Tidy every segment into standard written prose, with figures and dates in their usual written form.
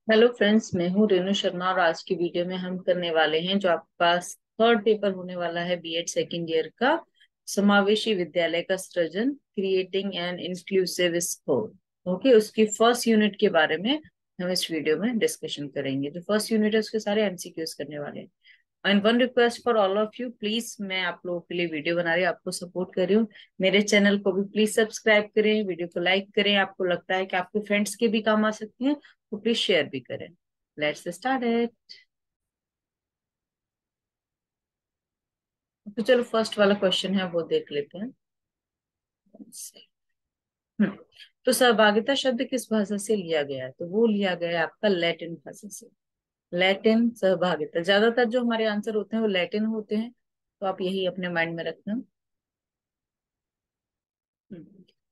Hello friends, मैं हूँ रेणु शर्मा और आज की वीडियो में हम करने वाले हैं जो आपके पास थर्ड पेपर होने वाला है बीएड सेकेंड ईयर का समावेशी विद्यालय का सृजन creating an inclusive school. Okay, उसकी फर्स्ट यूनिट के बारे में हम इस वीडियो में डिस्कशन करेंगे। जो फर्स्ट यूनिट है उसके सारे एमसीक्यूज करने वाले हैं। And one request for all of you, please, मैं आप लोगों के लिए वीडियो बना रही हूँ, आपको सपोर्ट कर रही हूँ। मेरे चैनल को भी प्लीज सब्सक्राइब करें, वीडियो को लाइक करें। आपको लगता है कि आपके फ्रेंड्स के भी काम आ सकती है तो प्लीज शेयर भी करें। Let's start it. तो चलो, फर्स्ट वाला क्वेश्चन है वो देख लेते हैं। हम्म तो सहभागिता शब्द किस भाषा से लिया गया है? तो वो लिया गया है आपका लैटिन भाषा से। लैटिन सहभागिता, ज्यादातर जो हमारे आंसर होते हैं वो लैटिन होते हैं, तो आप यही अपने माइंड में रखना।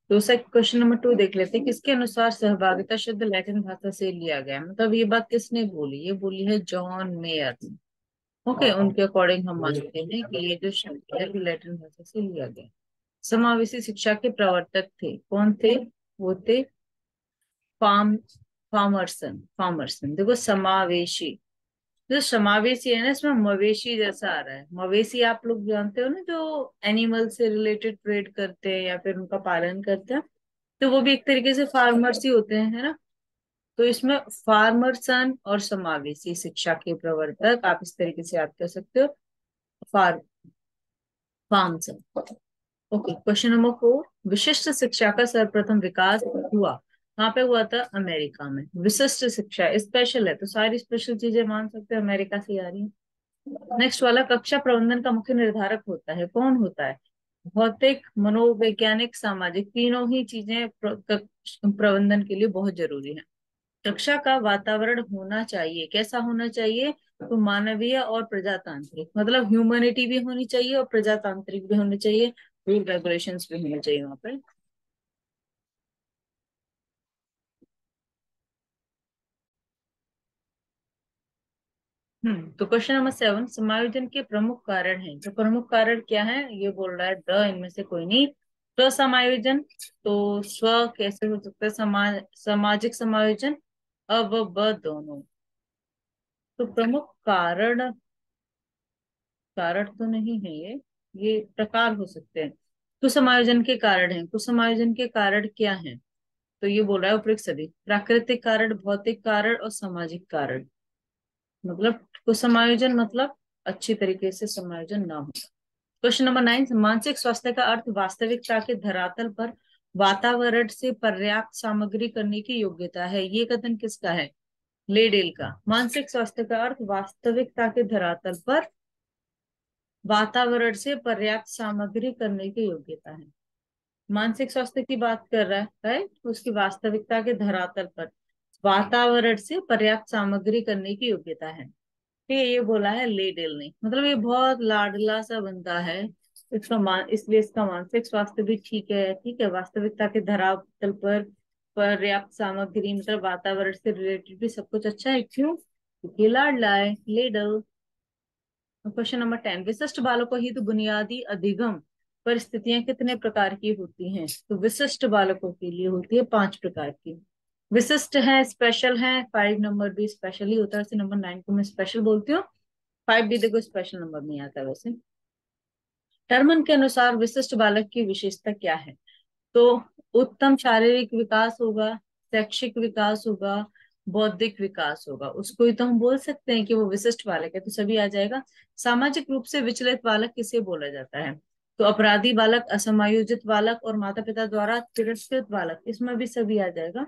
दूसरा क्वेश्चन नंबर 2 देख लेते हैं। किसके अनुसार सहभागिता शब्द लैटिन भाषा से लिया गया है? मतलब ये बात किसने बोली? ये बोली है जॉन मेयर ने। ओके, उनके अकॉर्डिंग हम मानते हैं कि ये जो शब्द है वो लैटिन भाषा से लिया गया है। समावेशी शिक्षा के प्रवर्तक थे, कौन थे? वो थे फार्म फार्मरसन। फार्मरसन, देखो समावेशी, जो समावेशी है ना, इसमें मवेशी जैसा आ रहा है। मवेशी आप लोग जानते हो ना, जो एनिमल से रिलेटेड ट्रेड करते हैं या फिर उनका पालन करते हैं, तो वो भी एक तरीके से फार्मर्स ही होते हैं, है ना। तो इसमें फार्मर सन और समावेशी शिक्षा के प्रवर्तक, आप इस तरीके से याद कर सकते हो। फार फार्म सन। Okay, question number 4। विशिष्ट शिक्षा का सर्वप्रथम विकास हुआ कहाँ पे हुआ था? अमेरिका में। विशिष्ट शिक्षा स्पेशल है तो सारी स्पेशल चीजें मान सकते हैं अमेरिका से आ रही है। नेक्स्ट वाला, कक्षा प्रबंधन का मुख्य निर्धारक होता है, कौन होता है? भौतिक, मनोवैज्ञानिक, सामाजिक, तीनों ही चीजें प्रबंधन के लिए बहुत जरूरी है। कक्षा का वातावरण होना चाहिए, कैसा होना चाहिए? तो मानवीय और प्रजातांत्रिक, मतलब ह्यूमैनिटी भी होनी चाहिए और प्रजातांत्रिक भी होनी चाहिए। रूल रेगुलेशंस भी होने चाहिए वहां पे। तो क्वेश्चन नंबर 7, समायोजन के प्रमुख कारण हैं। तो प्रमुख कारण क्या है? ये बोल रहा है द इनमें से कोई नहीं। स्व समायोजन, तो स्व कैसे हो सकता है? सामाजिक समायोजन, अब ब दोनों। तो प्रमुख कारण, कारण तो नहीं है ये प्रकार हो सकते हैं। कुसमायोजन के कारण है। कुसमायोजन के कारण क्या है? तो ये बोल रहा है उपयुक्त सभी प्राकृतिक कारण, भौतिक कारण और सामाजिक कारण। मतलब कुसमायोजन मतलब अच्छी तरीके से समायोजन ना हो। क्वेश्चन नंबर 9, मानसिक स्वास्थ्य का अर्थ वास्तविकता के धरातल पर वातावरण से पर्याप्त सामग्री करने की योग्यता है। ये कथन किसका है? लेडेल का। मानसिक स्वास्थ्य का अर्थ वास्तविकता के धरातल पर वातावरण से पर्याप्त सामग्री करने की योग्यता है। मानसिक स्वास्थ्य की बात कर रहा है, राइट? उसकी वास्तविकता के धरातल पर वातावरण से पर्याप्त सामग्री करने की योग्यता है। ठीक है, ये बोला है लेडेल ने। मतलब ये बहुत लाडला सा बंदा है, इसलिए इसका मानसिक स्वास्थ्य भी ठीक है। ठीक है, वास्तविकता के धरातल पर पर्याप्त सामग्री, मतलब वातावरण से रिलेटेड भी सब कुछ अच्छा है। क्यों? क्योंकि लाडला है, लेडल। क्वेश्चन नंबर 10, विशिष्ट बालकों ही तो बुनियादी अधिगम परिस्थितियां कितने प्रकार की होती हैं? तो विशिष्ट बालकों के लिए होती है 5 प्रकार की। विशिष्ट है, स्पेशल है। 5 नंबर भी स्पेशल ही होता है, ऐसे नंबर 9 को मैं स्पेशल बोलती हूँ। 5 भी देखो स्पेशल नंबर में आता है वैसे। टर्मन के अनुसार विशिष्ट बालक की विशेषता क्या है? तो उत्तम शारीरिक विकास होगा, शैक्षिक विकास होगा, बौद्धिक विकास होगा। उसको ही तो हम बोल सकते हैं कि वो विशिष्ट बालक है, तो सभी आ जाएगा। सामाजिक रूप से विचलित बालक किसे बोला जाता है? तो अपराधी बालक, असमायोजित बालक और माता पिता द्वारा तिरस्कृत बालक, इसमें भी सभी आ जाएगा।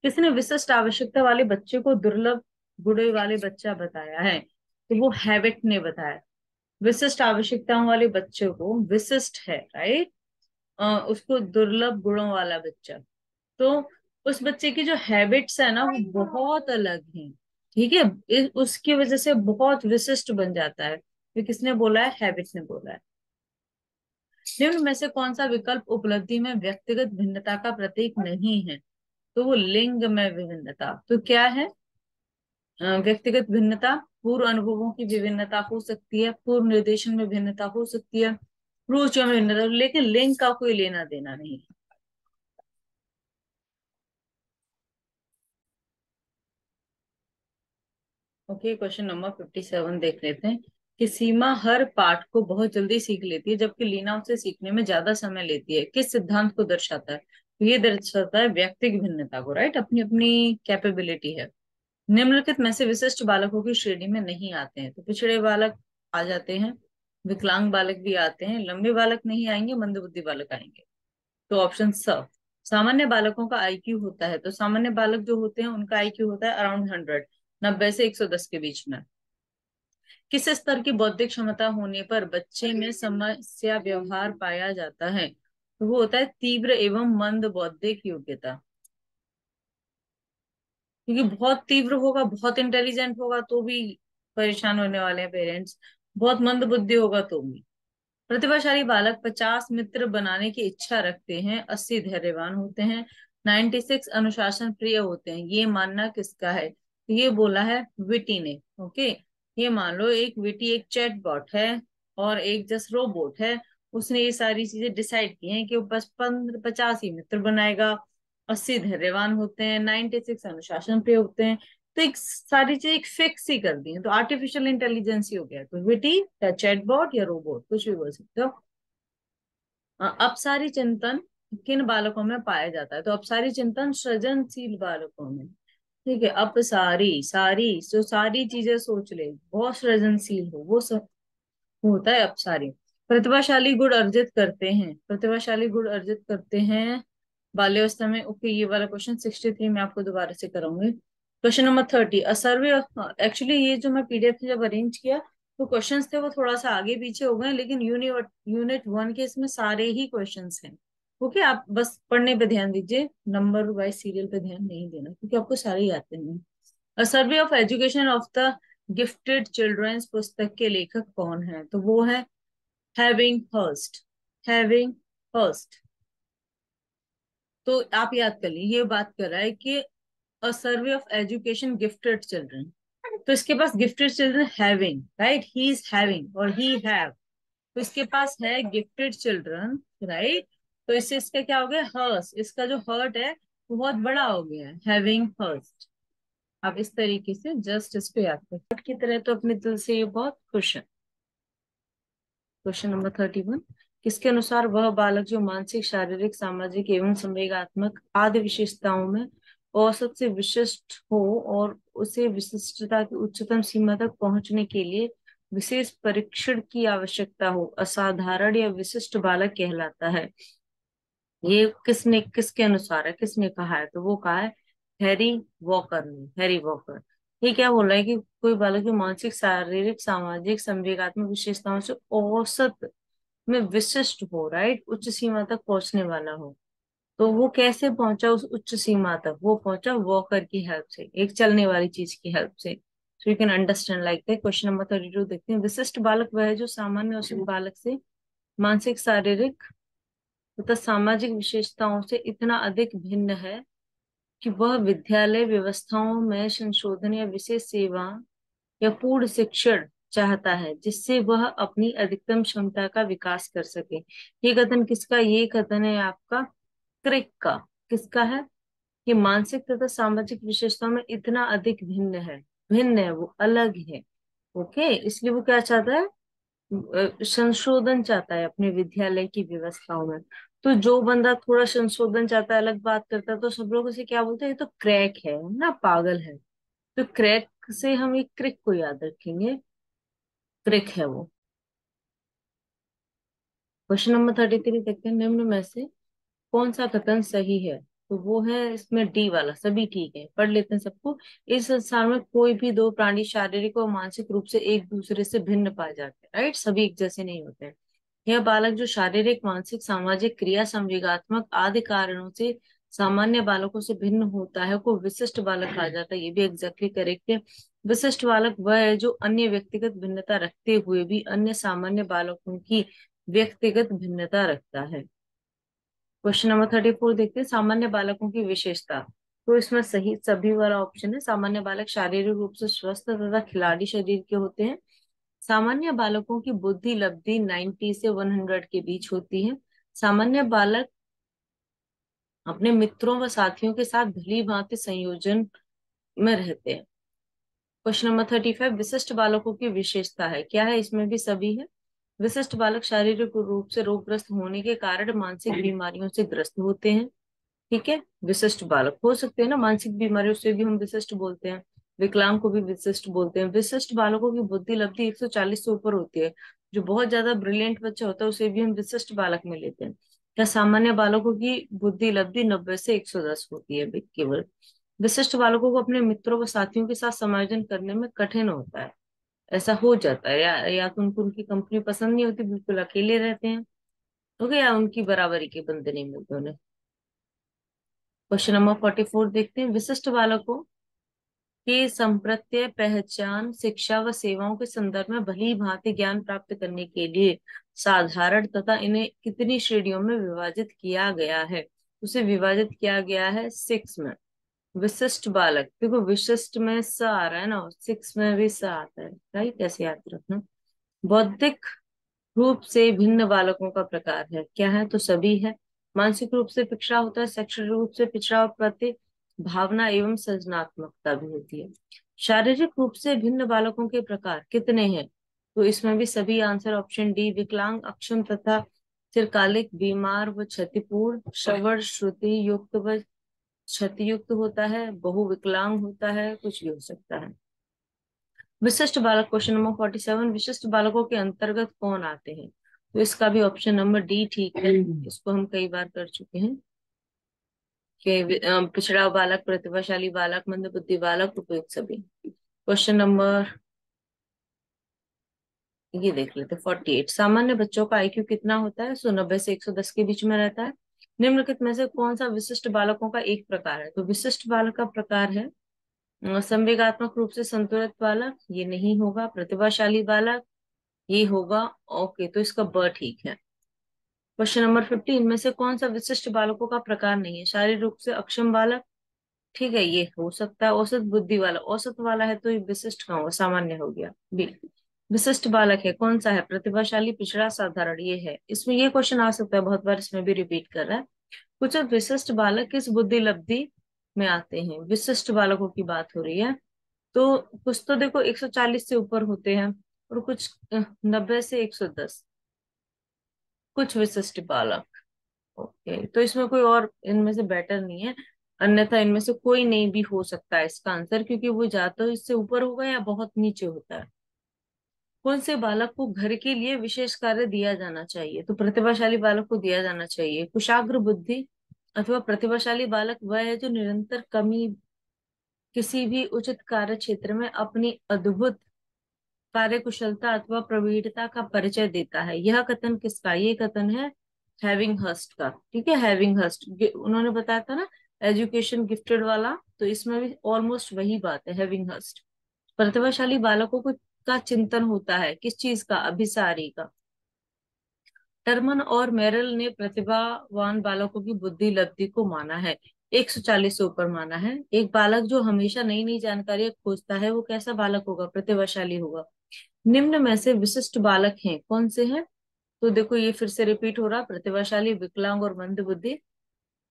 किसने विशिष्ट आवश्यकता वाले बच्चे को दुर्लभ गुणे वाले बच्चा बताया है? तो वो हैबिट ने बताया। विशिष्ट आवश्यकताओं वाले बच्चे को विशिष्ट है, राइट? उसको दुर्लभ गुणों वाला बच्चा। तो उस बच्चे की जो हैबिट्स है ना, वो बहुत अलग हैं। ठीक है, उसकी वजह से बहुत विशिष्ट बन जाता है। ये किसने बोला है? हैबिट्स ने बोला है। निम्न में से कौन सा विकल्प उपलब्धि में व्यक्तिगत भिन्नता का प्रतीक नहीं है? तो वो लिंग में विभिन्नता। तो क्या है? व्यक्तिगत भिन्नता, पूर्व अनुभवों की विभिन्नता हो सकती है, पूर्व निर्देशन में भिन्नता हो सकती है, रुचियों में भिन्नता, लेकिन लिंग का कोई लेना देना नहीं। ओके, क्वेश्चन नंबर 57 देख लेते हैं कि सीमा हर पाठ को बहुत जल्दी सीख लेती है जबकि लीना उसे सीखने में ज्यादा समय लेती है, किस सिद्धांत को दर्शाता है? तो ये दर्शाता है व्यक्तिगत भिन्नता को, राइट, अपनी अपनी कैपेबिलिटी है। निम्नलिखित में से विशिष्ट बालकों की श्रेणी में नहीं आते हैं, तो पिछड़े बालक आ जाते हैं, विकलांग बालक भी आते हैं, लंबे बालक नहीं आएंगे, मंदबुद्धि बालक आएंगे। तो ऑप्शन स, सामान्य बालकों का आईक्यू होता है, तो सामान्य बालक जो होते हैं उनका आईक्यू होता है अराउंड 100, 90 से 110 के बीच में। किस स्तर की बौद्धिक क्षमता होने पर बच्चे में समस्या व्यवहार पाया जाता है? तो वो होता है तीव्र एवं मंद बौद्धिक योग्यता। क्योंकि बहुत तीव्र होगा, बहुत इंटेलिजेंट होगा तो भी परेशान होने वाले हैं पेरेंट्स, बहुत मंद बुद्धि होगा तो भी। प्रतिभाशाली बालक 50 मित्र बनाने की इच्छा रखते हैं, 80 धैर्यवान होते हैं, 96 अनुशासन प्रिय होते हैं, ये मानना किसका है? तो ये बोला है विटी ने। ओके, ये मान लो एक विटी एक चैटबॉट है और एक जस्ट रोबोट है, उसने ये सारी चीजें डिसाइड की हैं कि वो बस 50 ही मित्र बनाएगा, 80 धैर्यवान होते हैं, 96 अनुशासन प्रिय होते हैं। तो एक सारी चीज एक फिक्स ही कर दी है, तो आर्टिफिशियल इंटेलिजेंस ही हो गया, तो विटी या चैटबॉट या रोबोट कुछ भी बोल सकते हो। अपसारी चिंतन किन बालकों में पाया जाता है? तो अपसारी चिंतन सृजनशील बालकों में। ठीक है, अपसारी सारी जो सारी चीजें सोच ले, बहुत सृजनशील हो, वो सब होता है अपसारी। प्रतिभाशाली गुण अर्जित करते हैं, प्रतिभाशाली गुण अर्जित करते हैं बाल्यावस्था में। ओके, ये वाला क्वेश्चन 63 में आपको दोबारा से कराऊंगी। क्वेश्चन नंबर 30, अ सर्वे। एक्चुअली ये जो मैं पीडीएफ में जब अरेंज किया तो क्वेश्चंस थे वो थोड़ा सा आगे पीछे हो गए, लेकिन यूनिट 1 के इसमें सारे ही क्वेश्चंस हैं। ओके, आप बस पढ़ने पे ध्यान दीजिए, नंबर वाइज सीरियल पे ध्यान नहीं देना क्योंकि आपको सारे ही आते हैं। A survey of education of the gifted childrens पुस्तक के लेखक कौन है? तो वो है हैविंग हर्स्ट, हैविंग हर्स्ट। तो आप याद कर लीजिए, ये बात कर रहा है कि a survey of education gifted children, तो इसके पास gifted children having, right, he is having और ही हैव, तो इसके पास है गिफ्टेड चिल्ड्रन, राइट। तो इससे इसका क्या हो गया, हर्स, इसका जो हर्ट है वो बहुत बड़ा हो गया है, हैविंग हर्स्ट। आप इस तरीके से जस्ट इसको याद करें की तरह, तो अपने दिल से ये बहुत खुश है। क्वेश्चन नंबर 31, किसके अनुसार वह बालक जो मानसिक शारीरिक सामाजिक एवं संवेगात्मक आदि विशेषताओं में औसत से विशिष्ट हो और उसे विशिष्टता की उच्चतम सीमा तक पहुंचने के लिए विशेष परीक्षण की आवश्यकता हो, असाधारण या विशिष्ट बालक कहलाता है? ये किसने, किसके अनुसार है, किसने कहा है? तो वो कहा है हैरी वॉकर ने, हैरी वॉकर। ये क्या बोल रहा है कि कोई बालक जो मानसिक शारीरिक सामाजिक संवेगात्मक विशेषताओं से औसत में विशिष्ट हो, राइट, उच्च सीमा तक पहुंचने वाला हो। तो वो कैसे पहुंचा उस उच्च सीमा तक? वो पहुंचा वॉकर की हेल्प से, एक चलने वाली चीज की हेल्प से। So you can understand like that. Question number 32 देखते हैं, विशिष्ट बालक वह है जो सामान्य औसत बालक से मानसिक शारीरिक तथा सामाजिक विशेषताओं से इतना अधिक भिन्न है कि वह विद्यालय व्यवस्थाओं में संशोधन या विशेष सेवा या पूर्ण शिक्षण चाहता है जिससे वह अपनी अधिकतम क्षमता का विकास कर सके। ये कथन किसका? ये कथन है आपका क्रिक का। किसका है? कि मानसिक तथा सामाजिक विशेषताओं में इतना अधिक भिन्न है, भिन्न है, वो अलग है। ओके, इसलिए वो क्या चाहता है? संशोधन चाहता है अपने विद्यालय की व्यवस्थाओं में। तो जो बंदा थोड़ा संशोधन चाहता है, अलग बात करता है, तो सब लोग उसे क्या बोलते हैं? ये तो क्रैक है ना, पागल है। तो क्रैक से हम एक क्रिक को याद रखेंगे, क्रिक है वो। क्वेश्चन नंबर 33 देखते हैं, निम्न में से कौन सा कथन सही है? तो वो है इसमें डी वाला, सभी ठीक है, पढ़ लेते हैं सबको। इस संसार में कोई भी दो प्राणी शारीरिक और मानसिक रूप से एक दूसरे से भिन्न पाए जाते हैं, राइट, सभी एक जैसे नहीं होते हैं। यह बालक जो शारीरिक मानसिक सामाजिक क्रिया संवेगात्मक आदि कारणों से सामान्य बालकों से भिन्न होता है को विशिष्ट बालक कहा जाता है, ये भी एग्जैक्टली करेक्ट है। विशिष्ट बालक वह है जो अन्य व्यक्तिगत भिन्नता रखते हुए भी अन्य सामान्य बालकों की व्यक्तिगत भिन्नता रखता है। क्वेश्चन नंबर 34 देखते हैं, सामान्य बालकों की विशेषता। तो इसमें सही सभी वाला ऑप्शन है। सामान्य बालक शारीरिक रूप से स्वस्थ तथा खिलाड़ी शरीर के होते हैं। सामान्य बालकों की बुद्धि लब्धि 90 से 100 के बीच होती है। सामान्य बालक अपने मित्रों व साथियों के साथ भली भांति संयोजन में रहते हैं। क्वेश्चन नंबर 35, विशिष्ट बालकों की विशेषता है, क्या है, इसमें भी सभी है। विशिष्ट बालक शारीरिक रूप से रोगग्रस्त होने के कारण मानसिक बीमारियों से ग्रस्त होते हैं। ठीक है, विशिष्ट बालक हो सकते हैं ना, मानसिक बीमारियों से भी हम विशिष्ट बोलते हैं। विकलांग को भी विशिष्ट बोलते हैं। विशिष्ट बालकों की बुद्धि लब्धि 140 से ऊपर होती है। जो बहुत ज्यादा ब्रिलियंट बच्चा होता है उसे भी हम विशिष्ट बालक में लेते हैं। क्या सामान्य बालकों की बुद्धि लब्धि 90 से 110 होती है केवल। विशिष्ट बालकों को अपने मित्रों व साथियों के साथ समायोजन करने में कठिन होता है। ऐसा हो जाता है, या तो उनको उनकी कंपनी पसंद नहीं होती, बिल्कुल अकेले रहते हैं, तो या उनकी बराबरी के बंदे नहीं मिलते उन्हें। क्वेश्चन नंबर 44 देखते हैं, विशिष्ट बालकों की संप्रत्यय पहचान शिक्षा व सेवाओं के संदर्भ में भली भांति ज्ञान प्राप्त करने के लिए साधारण तथा इन्हें कितनी श्रेणियों में विभाजित किया गया है। उसे विभाजित किया गया है 6 में। विशिष्ट बालक, देखो विशिष्ट में स आ रहा है ना, 6 में भी स आता है, राइट, कैसे याद रखना। बौद्धिक रूप से भिन्न बालकों का प्रकार है, क्या है, तो सभी है। मानसिक रूप से पिछड़ा होता है, शैक्षणिक रूप से पिछड़ा और प्रति भावना एवं सृजनात्मकता भी होती है। शारीरिक रूप से भिन्न बालकों के प्रकार कितने हैं, तो इसमें भी सभी आंसर ऑप्शन डी, विकलांग, अक्षम तथा चिरकालिक, बीमार व क्षतिपूर्ण, श्रवण श्रुति युक्त व क्षति युक्त होता है, बहुविकलांग होता है, कुछ भी हो सकता है। विशिष्ट बालक, क्वेश्चन नंबर 47, विशिष्ट बालकों के अंतर्गत कौन आते हैं, तो इसका भी ऑप्शन नंबर डी ठीक है। इसको हम कई बार कर चुके हैं कि पिछड़ा बालक, प्रतिभाशाली बालक, मंदबुद्धि बालक, उपयुक्त सभी। क्वेश्चन नंबर ये देख लेते 48, सामान्य बच्चों का आईक्यू कितना होता है, सो 90 से 110 के बीच में रहता है। निम्नलिखित में से कौन सा विशिष्ट बालकों का एक प्रकार है, तो विशिष्ट बालक का प्रकार है संवेगात्मक रूप से संतुलित बालक, ये नहीं होगा। प्रतिभाशाली बालक, ये होगा। ओके, तो इसका ब ठीक है। क्वेश्चन नंबर 50, इनमें से कौन सा विशिष्ट बालकों का प्रकार नहीं है, शारीरिक रूप से अक्षम बालक, ठीक है, ये हो सकता है। औसत बुद्धि वाला, औसत वाला है तो ये विशिष्ट कहाँ हुआ, सामान्य हो गया। बी, विशिष्ट बालक है, कौन सा है, प्रतिभाशाली, पिछड़ा, साधारण, ये है। इसमें ये क्वेश्चन आ सकता है, बहुत बार इसमें भी रिपीट कर रहा है। कुछ विशिष्ट बालक किस बुद्धि लब्धि में आते हैं, विशिष्ट बालकों की बात हो रही है। तो कुछ तो देखो 140 से ऊपर होते हैं, और कुछ 90 से 110, कुछ विशिष्ट बालक। ओके, तो इसमें कोई और इनमें से बेटर नहीं है, अन्यथा इनमें से कोई नहीं भी हो सकता है इसका आंसर, क्योंकि वो या तो इससे ऊपर होगा या बहुत नीचे होता है। कौन से बालक को घर के लिए विशेष कार्य दिया जाना चाहिए, तो प्रतिभाशाली बालक को दिया जाना चाहिए। कुशाग्र बुद्धि अथवा प्रतिभाशाली बालक वह है जो निरंतर कमी किसी भी उचित कार्य क्षेत्र में अपनी अद्भुत कार्यकुशलता अथवा प्रवीणता का परिचय देता है। यह कथन किसका, ये कथन है हैविंग हर्स्ट का। ठीक है, हैविंग हर्स्ट, उन्होंने बताया था ना एजुकेशन गिफ्टेड वाला, तो इसमें भी ऑलमोस्ट वही बात है, हैविंग हर्स्ट। प्रतिभाशाली बालकों को का चिंतन होता है किस चीज का, अभिसारी का। टर्मन और मेरल ने प्रतिभावान बालकों की बुद्धि लब्धि को माना है, 140 से ऊपर माना है। एक बालक जो हमेशा नई नई जानकारियां खोजता है वो कैसा बालक होगा, प्रतिभाशाली होगा। निम्न में से विशिष्ट बालक हैं, कौन से हैं, तो देखो ये फिर से रिपीट हो रहा, प्रतिभाशाली, विकलांग और मंद बुद्धि।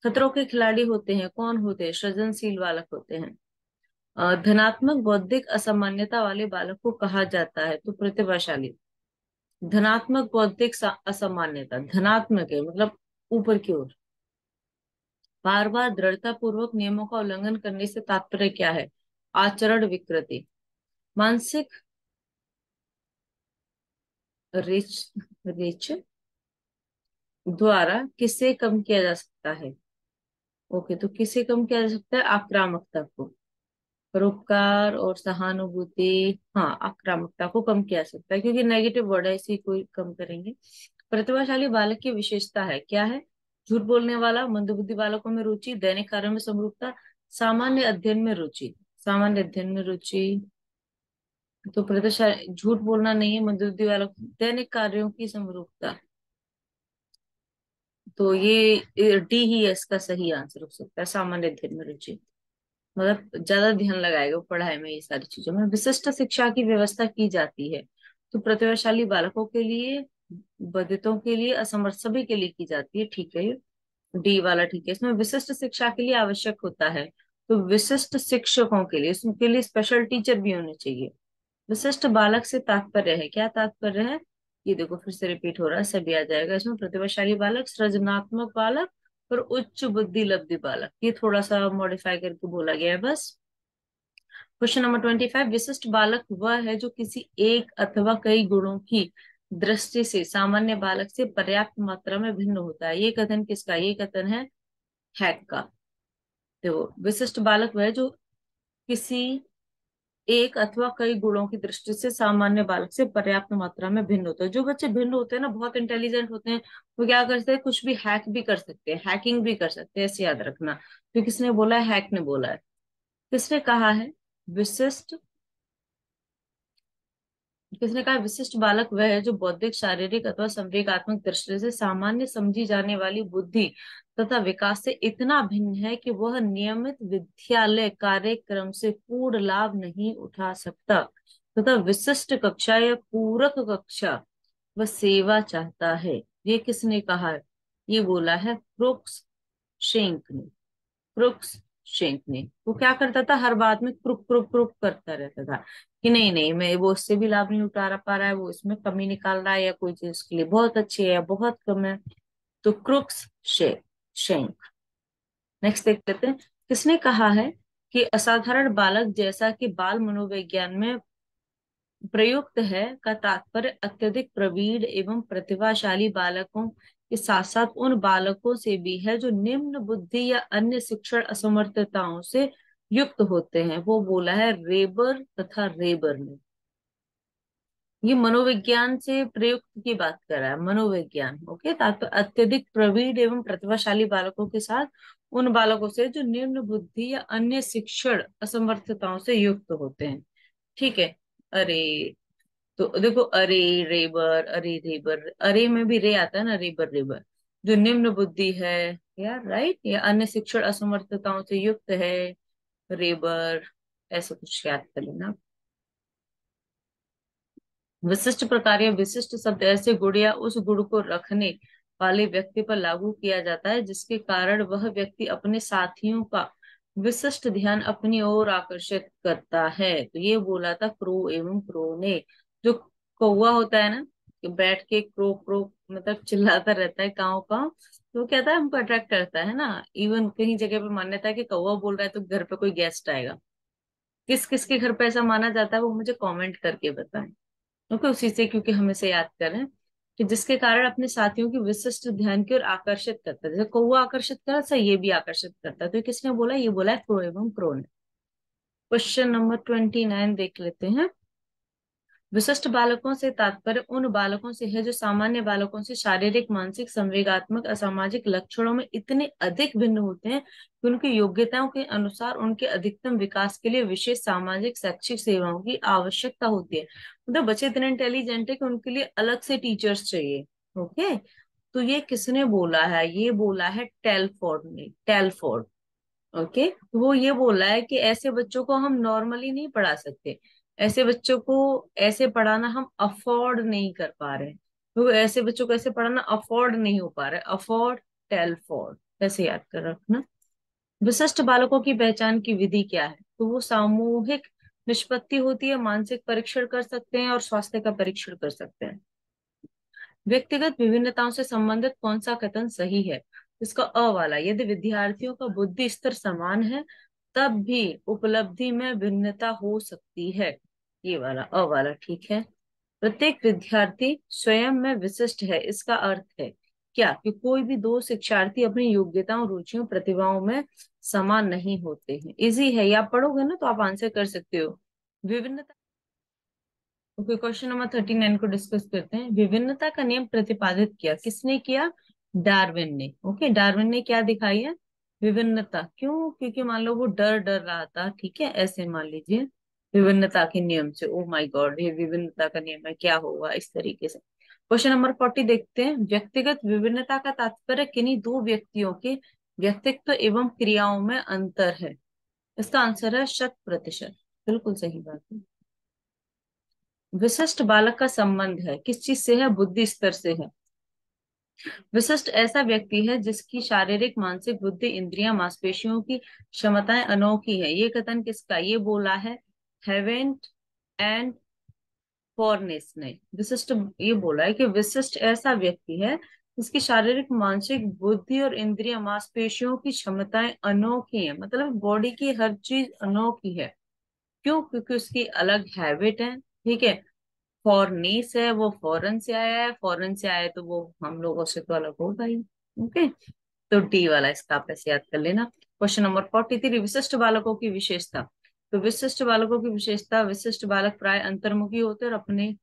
खतरों के खिलाड़ी होते हैं, कौन होते हैं, सृजनशील बालक होते हैं। धनात्मक बौद्धिक असामान्यता वाले बालक को कहा जाता है, तो प्रतिभाशाली। धनात्मक बौद्धिक असामान्यता, धनात्मक है मतलब ऊपर की ओर। बार बार दृढ़ता पूर्वक नियमों का उल्लंघन करने से तात्पर्य क्या है, आचरण विकृति। मानसिक रिच रिच द्वारा किसे कम किया जा सकता है, ओके, तो किसे कम किया जा सकता है, आक्रामकता को। परोपकार और सहानुभूति, हाँ, आक्रामकता को कम किया जा सकता है, क्योंकि नेगेटिव वर्ड है, इसी को कम करेंगे। प्रतिभाशाली बालक की विशेषता है, क्या है, झूठ बोलने वाला, मंदबुद्धि बालकों में रुचि, दैनिक कार्यों में समरूपता, सामान्य अध्ययन में रुचि। सामान्य अध्ययन में रुचि, तो प्रतिभाशाली झूठ बोलना नहीं है, मंदबुद्धि बालक दैनिक कार्यों की समरूपता, तो ये डी ही है इसका सही आंसर हो सकता है, सामान्य अध्ययन में रुचि। मतलब ज्यादा ध्यान लगाएगा वो पढ़ाई में, ये सारी चीजों में। विशिष्ट शिक्षा की व्यवस्था की जाती है, तो प्रतिभाशाली बालकों के लिए, बधितों के लिए, असमर्थ, सभी के लिए की जाती है, ठीक है, ये डी वाला ठीक है। इसमें विशिष्ट शिक्षा के लिए आवश्यक होता है तो विशिष्ट शिक्षकों के लिए, उसके लिए स्पेशल टीचर भी होने चाहिए। विशिष्ट बालक से तात्पर्य है, क्या तात्पर्य है, ये देखो फिर से रिपीट हो रहा है, सभी आ जाएगा इसमें। प्रतिभाशाली बालक, सृजनात्मक बालक और उच्च बुद्धि लब्धि बालक, ये थोड़ा सा मॉडिफाई करके बोला गया है बस। क्वेश्चन नंबर 25, विशिष्ट बालक वह है जो किसी एक अथवा कई गुणों की दृष्टि से सामान्य बालक से पर्याप्त मात्रा में भिन्न होता है। ये कथन किसका, ये कथन है हैक का। देखो, विशिष्ट बालक वह है जो किसी एक अथवा कई गुणों की दृष्टि से सामान्य बालक से पर्याप्त मात्रा में भिन्न होता है। जो बच्चे भिन्न होते हैं ना, बहुत इंटेलिजेंट होते हैं, वो क्या करते हैं, कुछ भी हैक भी कर सकते हैं, हैकिंग भी कर सकते हैं, ऐसे याद रखना। तो किसने बोला है, हैक ने बोला है। किसने कहा है, विशिष्ट, किसने कहा विशिष्ट बालक वह है जो बौद्धिक, शारीरिक अथवा संवेगात्मक दृष्टि से सामान्य समझी जाने वाली बुद्धि तथा विकास से इतना भिन्न है कि वह नियमित विद्यालय कार्यक्रम से पूर्ण लाभ नहीं उठा सकता तथा विशिष्ट कक्षा या पूरक कक्षा व सेवा चाहता है। ये किसने कहा है, ये बोला है क्रुक्स शेंक ने। क्रुक्स शेंक ने, वो क्या करता था, हर बात में क्रुक क्रुक क्रुक करता रहता था कि नहीं नहीं, मैं वो उससे भी लाभ नहीं उठा पा रहा है, वो इसमें कमी निकाल रहा है, या कोई चीज उसके लिए बहुत अच्छी है या बहुत कम है। तो क्रुक्स शेंक। नेक्स्ट देख लेते हैं, किसने कहा है कि असाधारण बालक जैसा कि बाल मनोविज्ञान में प्रयुक्त है का तात्पर्य अत्यधिक प्रवीण एवं प्रतिभाशाली बालकों के साथ साथ उन बालकों से भी है जो निम्न बुद्धि या अन्य शिक्षण असमर्थताओं से युक्त होते हैं। वो बोला है रेबर तथा रेबर ने। ये मनोविज्ञान से प्रयुक्त की बात कर रहा है, मनोविज्ञान। ओके, तात्पर्य अत्यधिक प्रवीण एवं प्रतिभाशाली बालकों के साथ उन बालकों से जो निम्न बुद्धि या अन्य शिक्षण असमर्थताओं से युक्त होते हैं। ठीक है। अरे, तो देखो, अरे रेबर, अरे रेबर, अरे में भी रे आता है ना, रेबर रेबर, जो निम्न बुद्धि है यार, राइट, या अन्य शिक्षण असमर्थताओं से युक्त है, रेबर, ऐसे कुछ याद कर लेना। विशिष्ट प्रकार या विशिष्ट शब्द ऐसे गुण या उस गुण को रखने वाले व्यक्ति पर लागू किया जाता है जिसके कारण वह व्यक्ति अपने साथियों का विशिष्ट ध्यान अपनी ओर आकर्षित करता है। तो ये बोला था क्रो एवं क्रो ने। जो कौवा होता है ना, कि बैठ के क्रो क्रो मतलब चिल्लाता रहता है काव काव, तो वो कहता है हमको अट्रैक्ट करता है ना। इवन कहीं जगह पे मान्यता है कि कौवा बोल रहा है तो घर पे कोई गेस्ट आएगा। किस किस के घर पे ऐसा माना जाता है वो मुझे कमेंट करके बताएं। ओके, उसी से, क्योंकि हम इसे याद करें कि जिसके कारण अपने साथियों की विशिष्ट ध्यान की ओर आकर्षित करता है, जैसे कौवा आकर्षित करा था, ये भी आकर्षित करता है। तो ये किसने बोला, ये बोला है क्रो एवं क्रो ने। क्वेश्चन नंबर 29 देख लेते हैं। विशिष्ट बालकों से तात्पर्य उन बालकों से है जो सामान्य बालकों से शारीरिक, मानसिक, संवेगात्मक, असामाजिक लक्षणों में इतने अधिक भिन्न होते हैं कि उनकी योग्यताओं के अनुसार उनके अधिकतम विकास के लिए विशेष सामाजिक शैक्षिक सेवाओं की आवश्यकता होती है। मतलब बच्चे इतने इंटेलिजेंट है कि उनके लिए अलग से टीचर्स चाहिए। ओके, तो ये किसने बोला है, ये बोला है टेलफोर्ड ने, टेलफोर्ड। ओके, तो वो ये बोला है कि ऐसे बच्चों को हम नॉर्मली नहीं पढ़ा सकते, ऐसे बच्चों को ऐसे पढ़ाना हम अफोर्ड नहीं कर पा रहे हैं, तो ऐसे बच्चों को ऐसे पढ़ाना अफोर्ड नहीं हो पा रहा है। अफोर्ड, टेलफोर्ड, ऐसे याद कर रखना। विशिष्ट बालकों की पहचान की विधि क्या है, तो वो सामूहिक निष्पत्ति होती है, मानसिक परीक्षण कर सकते हैं और स्वास्थ्य का परीक्षण कर सकते हैं। व्यक्तिगत विभिन्नताओं से संबंधित कौन सा कथन सही है, इसका अ वाला, यदि विद्यार्थियों का बुद्धि स्तर समान है तब भी उपलब्धि में भिन्नता हो सकती है। ये वाला अ वाला ठीक है। प्रत्येक विद्यार्थी स्वयं में विशिष्ट है, इसका अर्थ है क्या, कि कोई भी दो शिक्षार्थी अपनी योग्यताओं, रुचियों, प्रतिभाओं में समान नहीं होते हैं। इजी है, या आप पढ़ोगे ना तो आप आंसर कर सकते हो। विभिन्नता। ओके, क्वेश्चन नंबर 39 को डिस्कस करते हैं। विभिन्नता का नियम प्रतिपादित किया, किसने किया, डार्विन ने। ओके, डार्विन ने क्या दिखाई है, विभिन्नता। क्यों, क्योंकि मान लो वो डर डर रहा था, ठीक है, ऐसे मान लीजिए, विभिन्नता के नियम से, ओ माय गॉड ये विभिन्नता का नियम है, क्या होगा, इस तरीके से। क्वेश्चन नंबर 40 देखते हैं। व्यक्तिगत विभिन्नता का तात्पर्य किन्हीं दो व्यक्तियों के व्यक्तित्व एवं क्रियाओं में अंतर है। इसका आंसर है 100%, बिल्कुल सही बात है। विशिष्ट बालक का संबंध है किस चीज से है, बुद्धि स्तर से है। विशिष्ट ऐसा व्यक्ति है जिसकी शारीरिक, मानसिक, बुद्धि, इंद्रियां, मांसपेशियों की क्षमताएं अनोखी है। ये कथन किसका, ये बोला है हेवेंट एंड फॉरनेस ने। विशिष्ट, ये बोला है कि विशिष्ट ऐसा व्यक्ति है जिसकी शारीरिक, मानसिक, बुद्धि और इंद्रिय, मांसपेशियों की क्षमताएं अनोखी है, मतलब बॉडी की हर चीज अनोखी है। क्यों? क्योंकि उसकी अलग हैबिट है। ठीक है। फॉरनीस है, वो फॉरेन से आया है, फॉरेन से आया है तो वो हम लोगों से तो अलग होगा ही। ओके। तो डी वाला इसका आप ऐसे याद कर लेना। क्वेश्चन नंबर 43, विशिष्ट बालकों की विशेषता। तो विशिष्ट बालकों की विशेषता, विशिष्ट बालक प्राय अंतर्मुखी होते हैं और अपने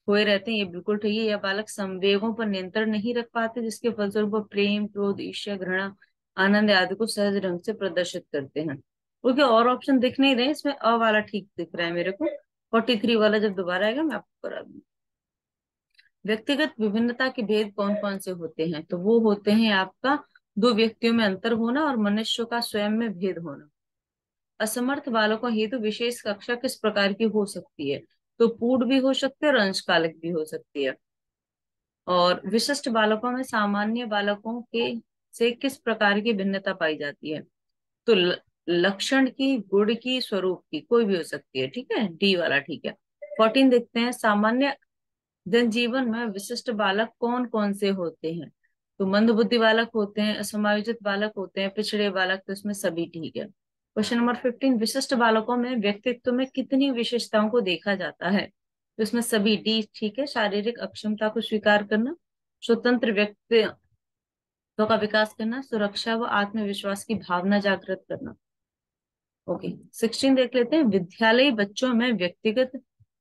खोए रहते हैं, ये बिल्कुल ठीक है। यह बालक संवेगों पर नियंत्रण नहीं रख पाते, जिसके फलस्वरूप वो प्रेम, क्रोध, ईर्ष्या, घृणा, आनंद आदि को सहज ढंग से प्रदर्शित करते हैं। क्योंकि और ऑप्शन दिख नहीं रहे, इसमें अ वाला ठीक दिख रहा है मेरे को। 43 वाला जब दोबारा आएगा मैं आपको करा दूंगी। व्यक्तिगत विभिन्नता के भेद कौन कौन से होते हैं? तो वो होते हैं आपका दो व्यक्तियों में अंतर होना और मनुष्य का स्वयं में भेद होना। असमर्थ बालकों हेतु विशेष कक्षा किस प्रकार की हो सकती है? तो पूर्ण भी हो सकती है और अंशकालिक भी हो सकती है। और विशिष्ट बालकों में सामान्य बालकों के से किस प्रकार की भिन्नता पाई जाती है? तो लक्षण की, गुण की, स्वरूप की, कोई भी हो सकती है। ठीक है, डी वाला ठीक है। 14 देखते हैं, सामान्य जनजीवन में विशिष्ट बालक कौन कौन से होते हैं? तो मंद बुद्धि बालक होते हैं, असमायोजित बालक होते हैं, पिछड़े बालक, तो इसमें सभी ठीक है। क्वेश्चन नंबर 15, विशिष्ट बालकों में व्यक्तित्व में कितनी विशेषताओं को देखा जाता है? तो इसमें सभी डी ठीक है। शारीरिक अक्षमता को स्वीकार करना, स्वतंत्र व्यक्तित्व का विकास करना, सुरक्षा व आत्मविश्वास की भावना जागृत करना। ओके। 16 देख लेते हैं, विद्यालयी बच्चों में व्यक्तिगत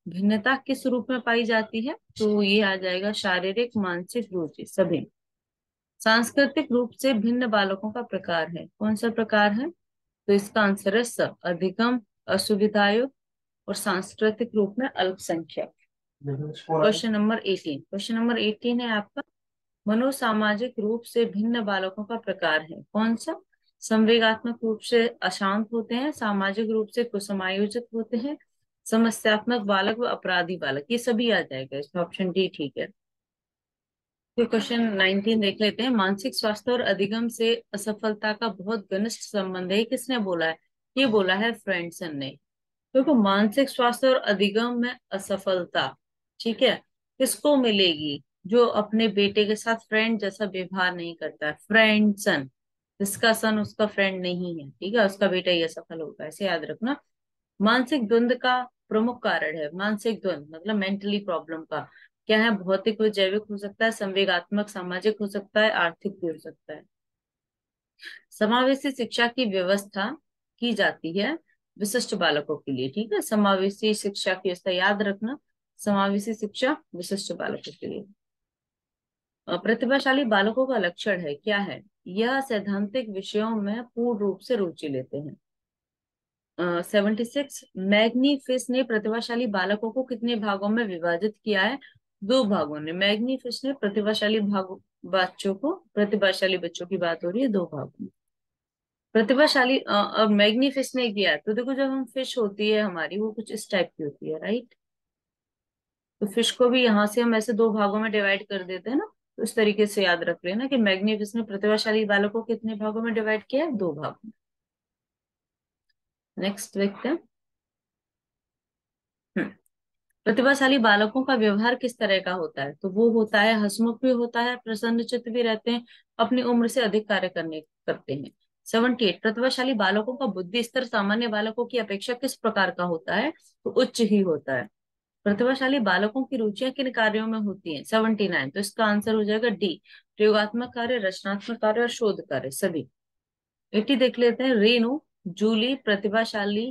भिन्नता किस रूप में पाई जाती है? तो ये आ जाएगा शारीरिक, मानसिक, रुचि, सभी। सांस्कृतिक रूप से भिन्न बालकों का प्रकार है, कौन सा प्रकार है? तो इसका आंसर है स, अधिगम, असुविधायुक्त और सांस्कृतिक रूप में अल्पसंख्यक। क्वेश्चन नंबर 18 है आपका, मनोसामाजिक रूप से भिन्न बालकों का प्रकार है, कौन सा? संवेगात्मक रूप से अशांत होते हैं, सामाजिक रूप से कुसमायोजित होते हैं, समस्यात्मक बालक व अपराधी बालक, ये सभी आ जाएगा इसमें, ऑप्शन डी ठीक है। फिर क्वेश्चन 19 देख लेते हैं, मानसिक स्वास्थ्य और अधिगम से असफलता का बहुत घनिष्ठ संबंध है, ये किसने बोला है? ये बोला है फ्रेंडसन ने। देखो, मानसिक स्वास्थ्य और अधिगम में असफलता, ठीक है, किसको मिलेगी? जो अपने बेटे के साथ फ्रेंड जैसा व्यवहार नहीं करता है, फ्रेंड सन। जिसका सन उसका फ्रेंड नहीं है, ठीक है, उसका बेटा ही असफल होगा, ऐसे याद रखना। मानसिक द्वंद का प्रमुख कारण है, मानसिक द्वंद मतलब मेंटली प्रॉब्लम का क्या है? भौतिक व जैविक हो सकता है, संवेगात्मक, सामाजिक हो सकता है, आर्थिक भी हो सकता है। समावेशी शिक्षा की व्यवस्था की जाती है विशिष्ट बालकों के लिए, ठीक है, समावेशी शिक्षा की व्यवस्था याद रखना, समावेशी शिक्षा विशिष्ट बालकों के लिए। प्रतिभाशाली बालकों का लक्षण है, क्या है? यह सैद्धांतिक विषयों में पूर्ण रूप से रुचि लेते हैं। 76, मैग्नीफिस ने प्रतिभाशाली बालकों को कितने भागों में विभाजित किया है? दो भागों ने। मैग्नीफिस ने प्रतिभाशाली बच्चों को, प्रतिभाशाली बच्चों की बात हो रही है, दो भागों में। प्रतिभाशाली और मैग्नीफिस ने किया है। तो देखो, जब हम फिश होती है हमारी, वो कुछ इस टाइप की होती है, राइट? तो फिश को भी यहाँ से हम ऐसे दो भागों में डिवाइड कर देते हैं ना, तो इस तरीके से याद रख लेना कि मैग्नीफिस ने प्रतिभाशाली बालकों को कितने भागों में डिवाइड किया है? दो भागों में। नेक्स्ट देखते हैं। हम्म, प्रतिभाशाली बालकों का व्यवहार किस तरह का होता है? तो वो होता है हंसमुख भी होता है, प्रसन्नचित्त भी रहते हैं, अपनी उम्र से अधिक कार्य करते हैं। 78, प्रतिभाशाली बालकों का बुद्धि स्तर सामान्य बालकों की अपेक्षा किस प्रकार का होता है? तो उच्च ही होता है। प्रतिभाशाली बालकों की रुचियां किन कार्यों में होती हैं? 79, तो इसका आंसर हो जाएगा डी, प्रयोगात्मक कार्य, रचनात्मक कार्य और शोध कार्य, सभी। 80 देख लेते हैं, रेणु जूली प्रतिभाशाली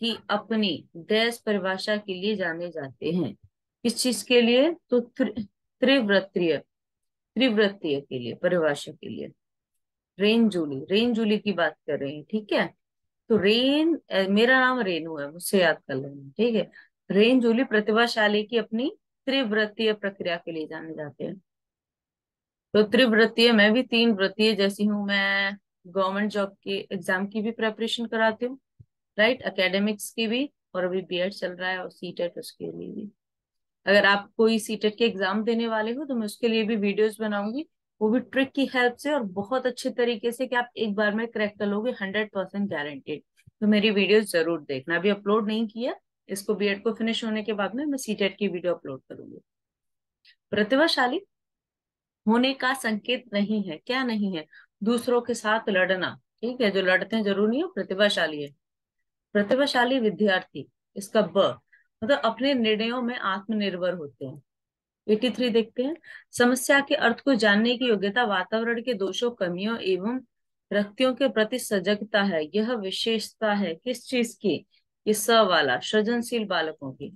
की अपनी डैश परिभाषा के लिए जाने जाते हैं, किस चीज के लिए? तो त्रिवृत्तीय, त्रिवृत्तीय के लिए, परिभाषा के लिए। रेन जूली की बात कर रहे हैं, ठीक है। तो मेरा नाम रेनू है, मुझसे याद कर लेना, ठीक है। रेन जूली प्रतिभाशाली की अपनी त्रिवृत्तीय प्रक्रिया के लिए जाने जाते हैं। तो त्रिवृत्तीय, मैं भी तीन वृत्तीय जैसी हूँ, मैं गवर्नमेंट जॉब के एग्जाम की भी प्रेपरेशन कराती हूँ, राइट, एकेडमिक्स की भी, और अभी बीएड चल रहा है और सीटेट उसके लिए भी। अगर आप कोई सीटेट के एग्जाम देने वाले हो तो मैं उसके लिए भी वीडियोस बनाऊंगी, वो भी ट्रिक की हेल्प से और बहुत अच्छे तरीके से, कि आप एक बार में क्रैक कर लोगे, 100% गारंटेड। तो मेरी वीडियो जरूर देखना, अभी अपलोड नहीं किया, इसको बीएड को फिनिश होने के बाद में मैं सीटेट की वीडियो अपलोड करूंगी। प्रतिभाशाली होने का संकेत नहीं है, क्या नहीं है? दूसरों के साथ लड़ना। ठीक है, जो लड़ते हैं जरूर नहीं हो प्रतिभाशाली है। प्रतिभाशाली विद्यार्थी, इसका ब, मतलब अपने निर्णयों में आत्मनिर्भर होते हैं। 83 देखते हैं। समस्या के अर्थ को जानने की योग्यता वातावरण के दोषों, कमियों एवं व्यक्तियों के प्रति सजगता है। यह विशेषता है किस चीज की? ये स वाला, सृजनशील बालकों की।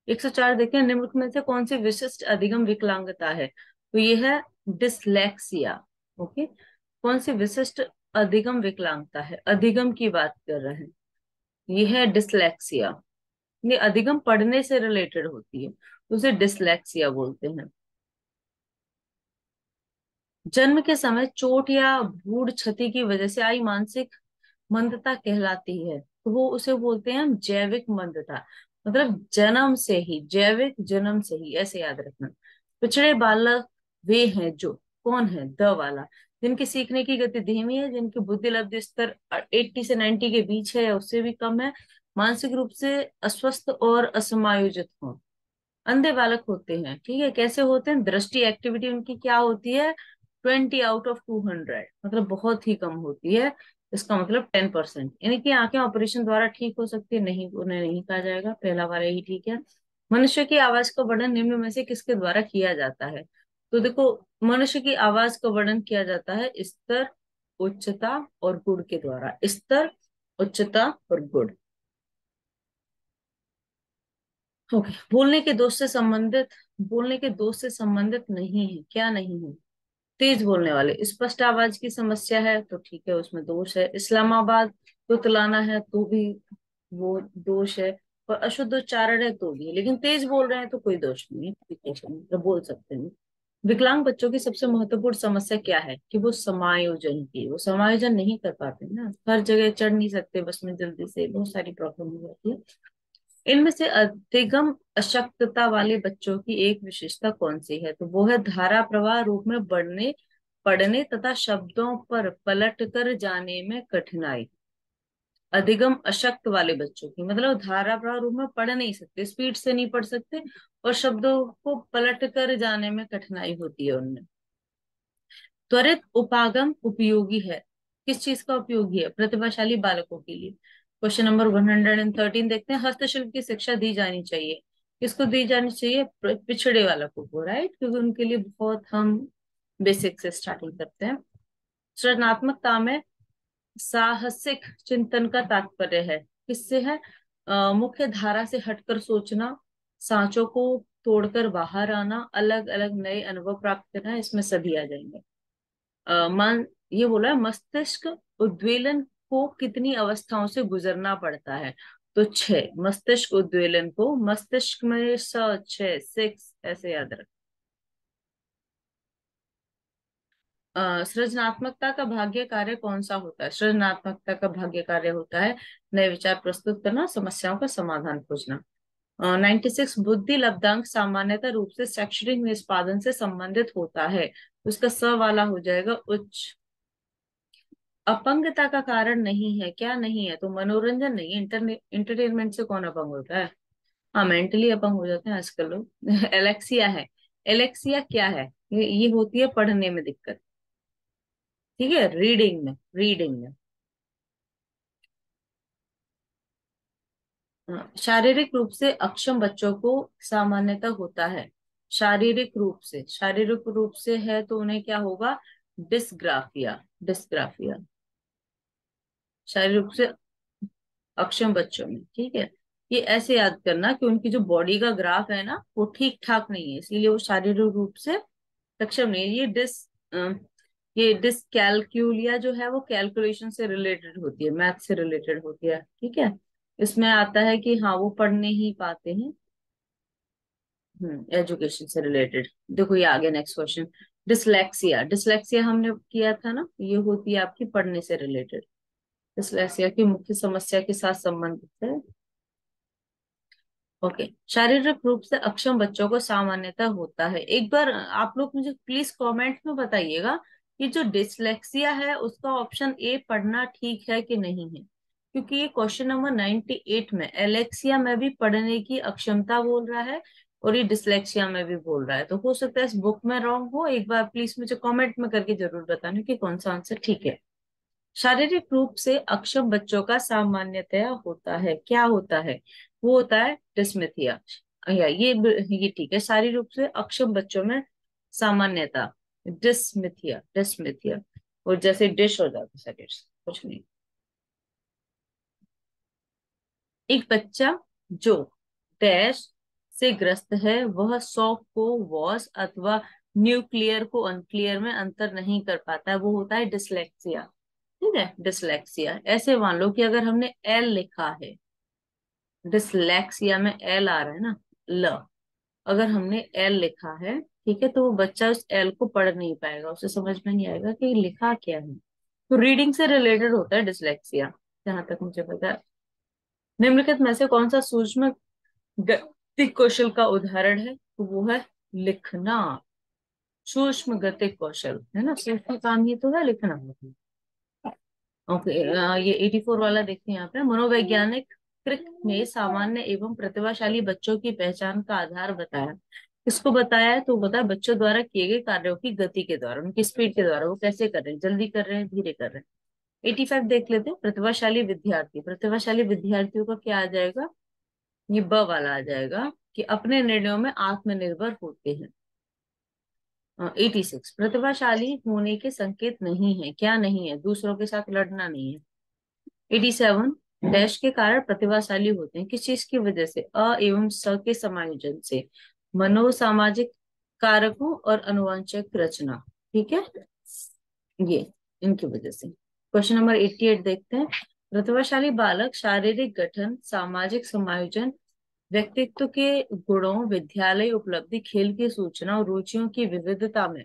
104 देखते हैं। निम्नलिखित में से कौन सी विशिष्ट अधिगम विकलांगता है? तो ये है डिसलेक्सिया। ओके, कौन सी विशिष्ट अधिगम विकलांगता है? अधिगम की बात कर रहे हैं। ये है डिसलेक्सिया। ये अधिगम पढ़ने से रिलेटेड होती है, उसे डिसलेक्सिया बोलते हैं। जन्म के समय चोट या भूड़ क्षति की वजह से आई मानसिक मंदता कहलाती है, तो वो उसे बोलते हैं हम जैविक मंदता। मतलब जन्म से ही, जैविक जन्म से ही, ऐसे याद रखना। पिछड़े बालक वे हैं जो, कौन है? द वाला, जिनकी सीखने की गति धीमी है, जिनकी बुद्धि लब्धि स्तर 80 से 90 के बीच है या उससे भी कम है, मानसिक रूप से अस्वस्थ और असमायोजित हो। अंधे बालक होते हैं। ठीक है, कैसे होते हैं? दृष्टि एक्टिविटी उनकी क्या होती है? 20/200, मतलब बहुत ही कम होती है। इसका मतलब 10%। इनकी आंखें ऑपरेशन द्वारा ठीक हो सकती है? नहीं, उन्हें नहीं कहा जाएगा, पहला वाला ही ठीक है। मनुष्य की आवाज का वर्णन निम्न में से किसके द्वारा किया जाता है? तो देखो, मनुष्य की आवाज का वर्णन किया जाता है स्तर, उच्चता और गुण के द्वारा। स्तर, उच्चता और गुण। ओके, बोलने के दोष से संबंधित, बोलने के दोष से संबंधित नहीं है, क्या नहीं है? तेज बोलने वाले, स्पष्ट आवाज की समस्या है तो ठीक है, उसमें दोष है। इस्लामाबाद को तुलाना है तो भी वो दोष है। और अशुद्ध उच्चारण है तो भी, लेकिन तेज बोल रहे हैं तो कोई दोष नहीं है, ठीक है, मतलब बोल सकते हैं। विकलांग बच्चों की सबसे महत्वपूर्ण समस्या क्या है? कि वो समायोजन की, वो समायोजन नहीं कर पाते ना, हर जगह चढ़ नहीं सकते बस में जल्दी से, बहुत सारी प्रॉब्लम हो जाती है। इनमें से अधिगम अशक्तता वाले बच्चों की एक विशेषता कौन सी है? तो वो है धारा प्रवाह रूप में बढ़ने, पढ़ने तथा शब्दों पर पलट कर जाने में कठिनाई। अधिगम अशक्त वाले बच्चों की, मतलब धारा प्रवाह रूप में पढ़ नहीं सकते, स्पीड से नहीं पढ़ सकते, और शब्दों को पलट कर जाने में कठिनाई होती है उनमें। त्वरित उपागम उपयोगी है, किस चीज का उपयोगी है? प्रतिभाशाली बालकों के लिए। क्वेश्चन नंबर 113 देखते हैं। हस्तशिल्प की शिक्षा दी जानी चाहिए, किसको दी जानी चाहिए? पिछड़े बालकों को, राइट, क्योंकि उनके लिए बहुत हम बेसिक से स्टार्टिंग करते हैं। सृजनात्मकता में साहसिक चिंतन का तात्पर्य है, किससे है? मुख्य धारा से हटकर सोचना, सांचों को तोड़कर बाहर आना, अलग अलग नए अनुभव प्राप्त करना, इसमें सभी आ जाएंगे। मन, ये बोला है मस्तिष्क उद्वेलन को कितनी अवस्थाओं से गुजरना पड़ता है? तो 6, मस्तिष्क उद्वेलन को मस्तिष्क में 6, 6 ऐसे याद रख। सृजनात्मकता का भाग्य कार्य कौन सा होता है? सृजनात्मकता का भाग्य कार्य होता है नए विचार प्रस्तुत करना, समस्याओं का समाधान खोजना। 96, बुद्धि लब्धांक सामान्यतः रूप से शैक्षणिक निष्पादन से संबंधित होता है, उसका स वाला हो जाएगा उच्च। अपंगता का कारण नहीं है, क्या नहीं है? तो मनोरंजन नहीं है, इंटरटेनमेंट से कौन अपंग होता है? हाँ, मेंटली अपंग हो जाते हैं आजकल लोग। एलेक्सिया है। एलेक्सिया क्या है? ये होती है पढ़ने में दिक्कत। ठीक है, रीडिंग में, रीडिंग में। हाँ, शारीरिक रूप से अक्षम बच्चों को सामान्यतः होता है, शारीरिक रूप से, शारीरिक रूप से है तो उन्हें क्या होगा? डिस्ग्राफिया, डिस्ग्राफिया, शारीरिक रूप से अक्षम बच्चों में। ठीक है, ये ऐसे याद करना कि उनकी जो बॉडी का ग्राफ है ना, वो ठीक ठाक नहीं है, इसीलिए वो शारीरिक रूप से सक्षम नहीं है। ये डिसकैलक्यूलिया जो है वो कैलकुलेशन से रिलेटेड होती है, मैथ से रिलेटेड होती है। ठीक है, इसमें आता है कि हाँ वो पढ़ नहीं पाते हैं। एजुकेशन से रिलेटेड। देखो ये आगे नेक्स्ट क्वेश्चन। डिसलेक्सिया, डिसलेक्सिया हमने किया था ना, ये होती है आपकी पढ़ने से रिलेटेड। डिसलेक्सिया की मुख्य समस्या के साथ संबंधित है। ओके, शारीरिक रूप से अक्षम बच्चों को सामान्यतः होता है। एक बार आप लोग मुझे प्लीज कमेंट में बताइएगा कि जो डिसलेक्सिया है उसका ऑप्शन ए पढ़ना ठीक है कि नहीं है, क्योंकि ये क्वेश्चन नंबर 98 में एलेक्सिया में भी पढ़ने की अक्षमता बोल रहा है और ये डिसलेक्सिया में भी बोल रहा है। तो हो सकता है इस बुक में रॉन्ग हो, एक बार प्लीज मुझे कमेंट में करके जरूर बताना कि कौन सा आंसर ठीक है। शारीरिक रूप से अक्षम बच्चों का सामान्यतया होता है, क्या होता है? वो होता है डिस्मिथिया। या ये ठीक है, शारीरिक रूप से अक्षम बच्चों में सामान्यता डिस्मिथिया, डिस्मिथिया। और जैसे डिश हो जाता है शरीर से, कुछ नहीं। एक बच्चा जो डैश से ग्रस्त है वह सॉ को वॉस अथवा न्यूक्लियर को अनक्लियर में अंतर नहीं कर पाता है, वो होता है डिसलेक्सिया। ठीक है, डिसलेक्सिया। ऐसे मान लो कि अगर हमने एल लिखा है, डिसलेक्सिया में एल आ रहा है ना, ल, अगर हमने एल लिखा है, ठीक है, तो वो बच्चा उस एल को पढ़ नहीं पाएगा, उसे समझ में नहीं आएगा कि लिखा क्या है। तो रीडिंग से रिलेटेड होता है डिसलेक्सिया, जहां तक मुझे पता है। निम्नलिखित में से कौन सा सूक्ष्म गति कौशल का उदाहरण है? तो वो है लिखना। सूक्ष्म गति कौशल है ना, सूक्ष्म काम ही तो है लिखना। ओके, ये 84 वाला देखते हैं यहाँ पे। मनोवैज्ञानिक क्रिक ने सामान्य एवं प्रतिभाशाली बच्चों की पहचान का आधार बताया। किसको बताया है? तो बताया बच्चों द्वारा किए गए कार्यों की गति के द्वारा, उनकी स्पीड के द्वारा, वो कैसे कर रहे हैं, जल्दी कर रहे हैं, धीरे कर रहे हैं। 85 देख लेते हैं। प्रतिभाशाली विद्यार्थी, प्रतिभाशाली विद्यार्थियों का क्या आ जाएगा? ये ब वाला आ जाएगा कि अपने निर्णयों में आत्मनिर्भर होते हैं। 86 प्रतिभाशाली होने के संकेत नहीं है, क्या नहीं है? दूसरों के साथ लड़ना नहीं है। 87 डैश के कारण प्रतिभाशाली होते हैं, किस चीज की वजह से? अ एवं स के समायोजन से, मनोसामाजिक कारकों और अनुवांशिक रचना। ठीक है, ये इनकी वजह से। क्वेश्चन नंबर 88 देखते हैं। प्रतिभाशाली बालक शारीरिक गठन, सामाजिक समायोजन, व्यक्तित्व के गुणों, विद्यालय उपलब्धि, खेल की सूचना और रुचियों की विविधता में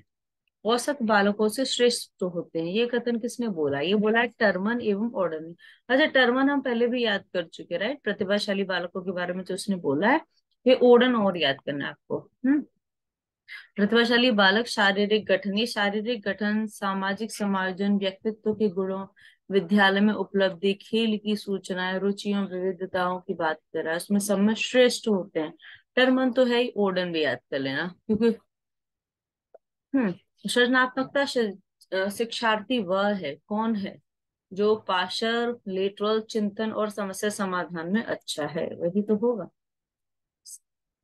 औसत बालकों से श्रेष्ठ होते हैं। ये कथन किसने बोला? ये बोला है टर्मन एवं ओडन ने। अच्छा, टर्मन हम पहले भी याद कर चुके, राइट, प्रतिभाशाली बालकों के बारे में जो उसने बोला है। ये ओडन और याद करना है आपको। प्रतिभाशाली बालक शारीरिक गठन, ये शारीरिक गठन, सामाजिक समायोजन, व्यक्तित्व के गुणों, विद्यालय में उपलब्धि, खेल की सूचनाएं, रुचियों, विविधताओं की बात कर रहा है, उसमें सब में श्रेष्ठ होते हैं। टर्मन तो है ही, ओडन भी याद कर लेना, क्योंकि सृजनात्मकता शिक्षार्थी वह है, कौन है? जो पाशर लेटरल चिंतन और समस्या समाधान में अच्छा है, वही तो होगा।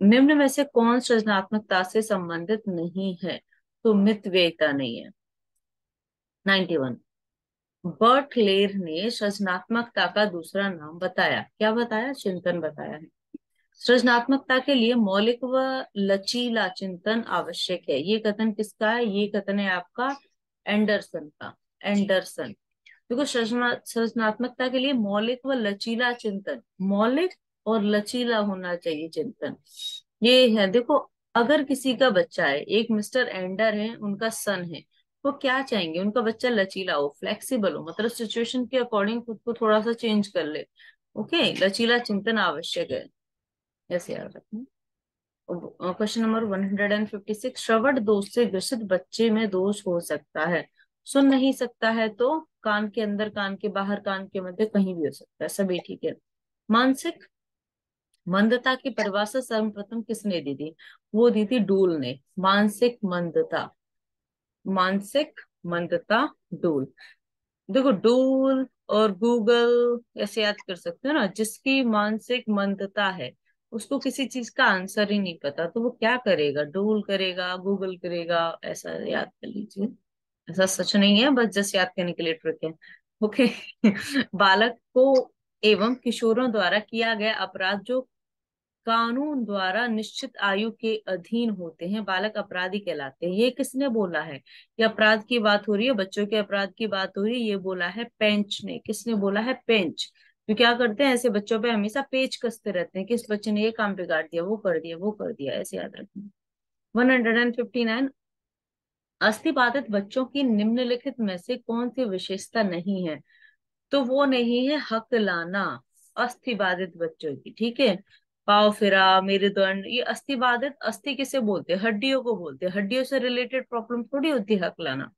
निम्न में से कौन सृजनात्मकता से संबंधित नहीं है? तो मितव्ययिता नहीं है। 91 बर्ट लेर ने सृजनात्मकता का दूसरा नाम बताया, क्या बताया? चिंतन बताया है। सृजनात्मकता के लिए मौलिक व लचीला चिंतन आवश्यक है, ये कथन किसका है? ये कथन है आपका एंडरसन का। एंडरसन। देखो, सृजनात्मकता के लिए मौलिक व लचीला चिंतन, मौलिक और लचीला होना चाहिए चिंतन, ये है। देखो, अगर किसी का बच्चा है, एक मिस्टर एंडर है, उनका सन है, वो क्या चाहेंगे? उनका बच्चा लचीला हो, फ्लेक्सिबल हो, मतलब सिचुएशन के अकॉर्डिंग खुद को थोड़ा सा चेंज कर ले। ओके, लचीला चिंतन आवश्यक है, ऐसे याद रखना। क्वेश्चन नंबर 156 श्रवण दोष से ग्रसित बच्चे में दोष हो सकता है। सुन नहीं सकता है तो कान के अंदर, कान के बाहर, कान के मध्य, कहीं भी हो सकता है, सभी ठीक है। मानसिक मंदता की परिभाषा सर्वप्रथम किसने दी थी? वो दी थी डूल ने। मानसिक मंदता, मानसिक मंदता, डूल। देखो, डूल और गूगल ऐसे याद कर सकते हो ना, जिसकी मानसिक मंदता है उसको किसी चीज का आंसर ही नहीं पता, तो वो क्या करेगा? डूल करेगा, गूगल करेगा, ऐसा याद कर लीजिए। ऐसा सच नहीं है, बस जस्ट याद करने के लिए ट्रिक है। ओके। बालक को एवं किशोरों द्वारा किया गया अपराध जो कानून द्वारा निश्चित आयु के अधीन होते हैं, बालक अपराधी कहलाते हैं। ये किसने बोला है? ये अपराध की बात हो रही है, बच्चों के अपराध की बात हो रही है, ये बोला है पेंच ने। किसने बोला है? पेंच। तो क्या करते हैं, ऐसे बच्चों पे हमेशा पेच कसते रहते हैं कि इस बच्चे ने ये काम बिगाड़ दिया, वो कर दिया, वो कर दिया, ऐसे याद रखना। 159 अस्थिबाधित बच्चों की निम्नलिखित में से कौन सी विशेषता नहीं है? तो वो नहीं है हक लाना, अस्थिबाधित बच्चों की। ठीक है, पाव फिरा, मेरुदंड, ये अस्थि बाधित। अस्थि किसे बोलते हैं? हड्डियों को बोलते हैं। हड्डियों से रिलेटेड प्रॉब्लम थोड़ी होती है हकलाना।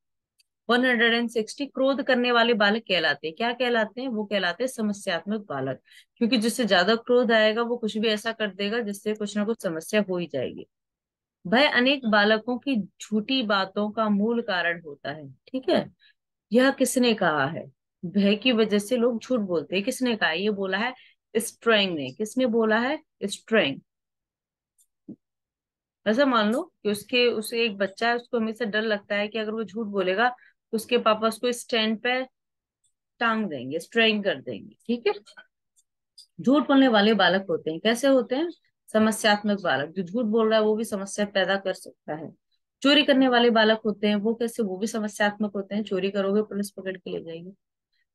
160 क्रोध करने वाले बालक कहलाते हैं, क्या कहलाते हैं? वो कहलाते हैं समस्यात्मक बालक, क्योंकि जिससे ज्यादा क्रोध आएगा वो कुछ भी ऐसा कर देगा जिससे कुछ ना कुछ समस्या हो ही जाएगी। भय अनेक बालकों की झूठी बातों का मूल कारण होता है। ठीक है, यह किसने कहा है? भय की वजह से लोग झूठ बोलते हैं, किसने कहा है? ये बोला है स्ट्रेंग ने। किसने बोला है? स्ट्रेंग। ऐसा मान लो कि उसे एक बच्चा है, उसको हमेशा डर लगता है कि अगर वो झूठ बोलेगा तो उसके पापा उसको स्टैंड पे टांग देंगे, स्ट्रेंग कर देंगे। ठीक है, झूठ बोलने वाले बालक होते हैं, कैसे होते हैं? समस्यात्मक बालक। जो झूठ बोल रहा है वो भी समस्या पैदा कर सकता है। चोरी करने वाले बालक होते हैं, वो कैसे? वो भी समस्यात्मक होते हैं। चोरी करोगे पुलिस पकड़ के ले जाएगी।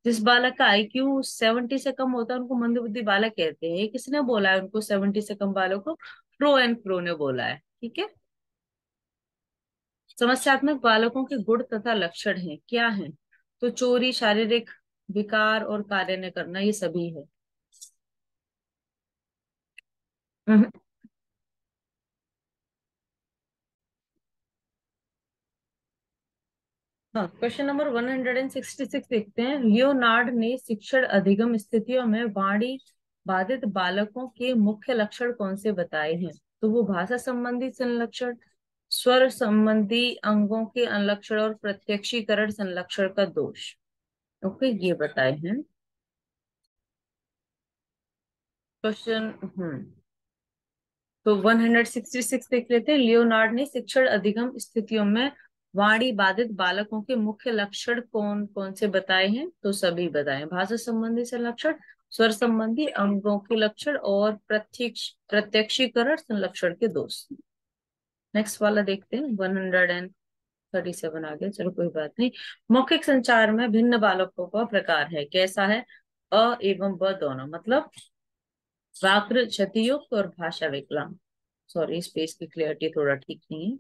जिस बालक का IQ 70 से कम होता है उनको मंदबुद्धि बालक कहते हैं। ये किसने बोला है उनको 70 से कम बालक को? प्रो एंड प्रो ने बोला है। ठीक है, समस्यात्मक बालकों के गुण तथा लक्षण हैं, क्या हैं? तो चोरी, शारीरिक विकार और कार्य न करना, ये सभी है। हम्म, हाँ, क्वेश्चन नंबर 166 देखते हैं। लियोनार्ड ने शिक्षण अधिगम स्थितियों में वाणी बाधित बालकों के मुख्य लक्षण कौन से बताए हैं? तो वो भाषा संबंधी संलक्षण, स्वर संबंधी अंगों के अनुलक्षण और प्रत्यक्षीकरण संलक्षण का दोष। ओके, ये बताए हैं क्वेश्चन। तो 166 देख लेते हैं। लियोनार्ड ने शिक्षण अधिगम स्थितियों में वाणी बाधित बालकों के मुख्य लक्षण कौन कौन से बताए हैं? तो सभी बताए। भाषा संबंधी संलक्षण, स्वर संबंधी अंगों के लक्षण और प्रत्यक्षीकरण संलक्षण के दोष। नेक्स्ट वाला देखते हैं। 137 आ गया, चलो कोई बात नहीं। मौखिक संचार में भिन्न बालकों का प्रकार है, कैसा है? अ एवं ब दोनों, मतलब व्याकृत क्षतियुक्त और भाषा विकलांग। सॉरी, स्पेस की क्लियरिटी थोड़ा ठीक नहीं है।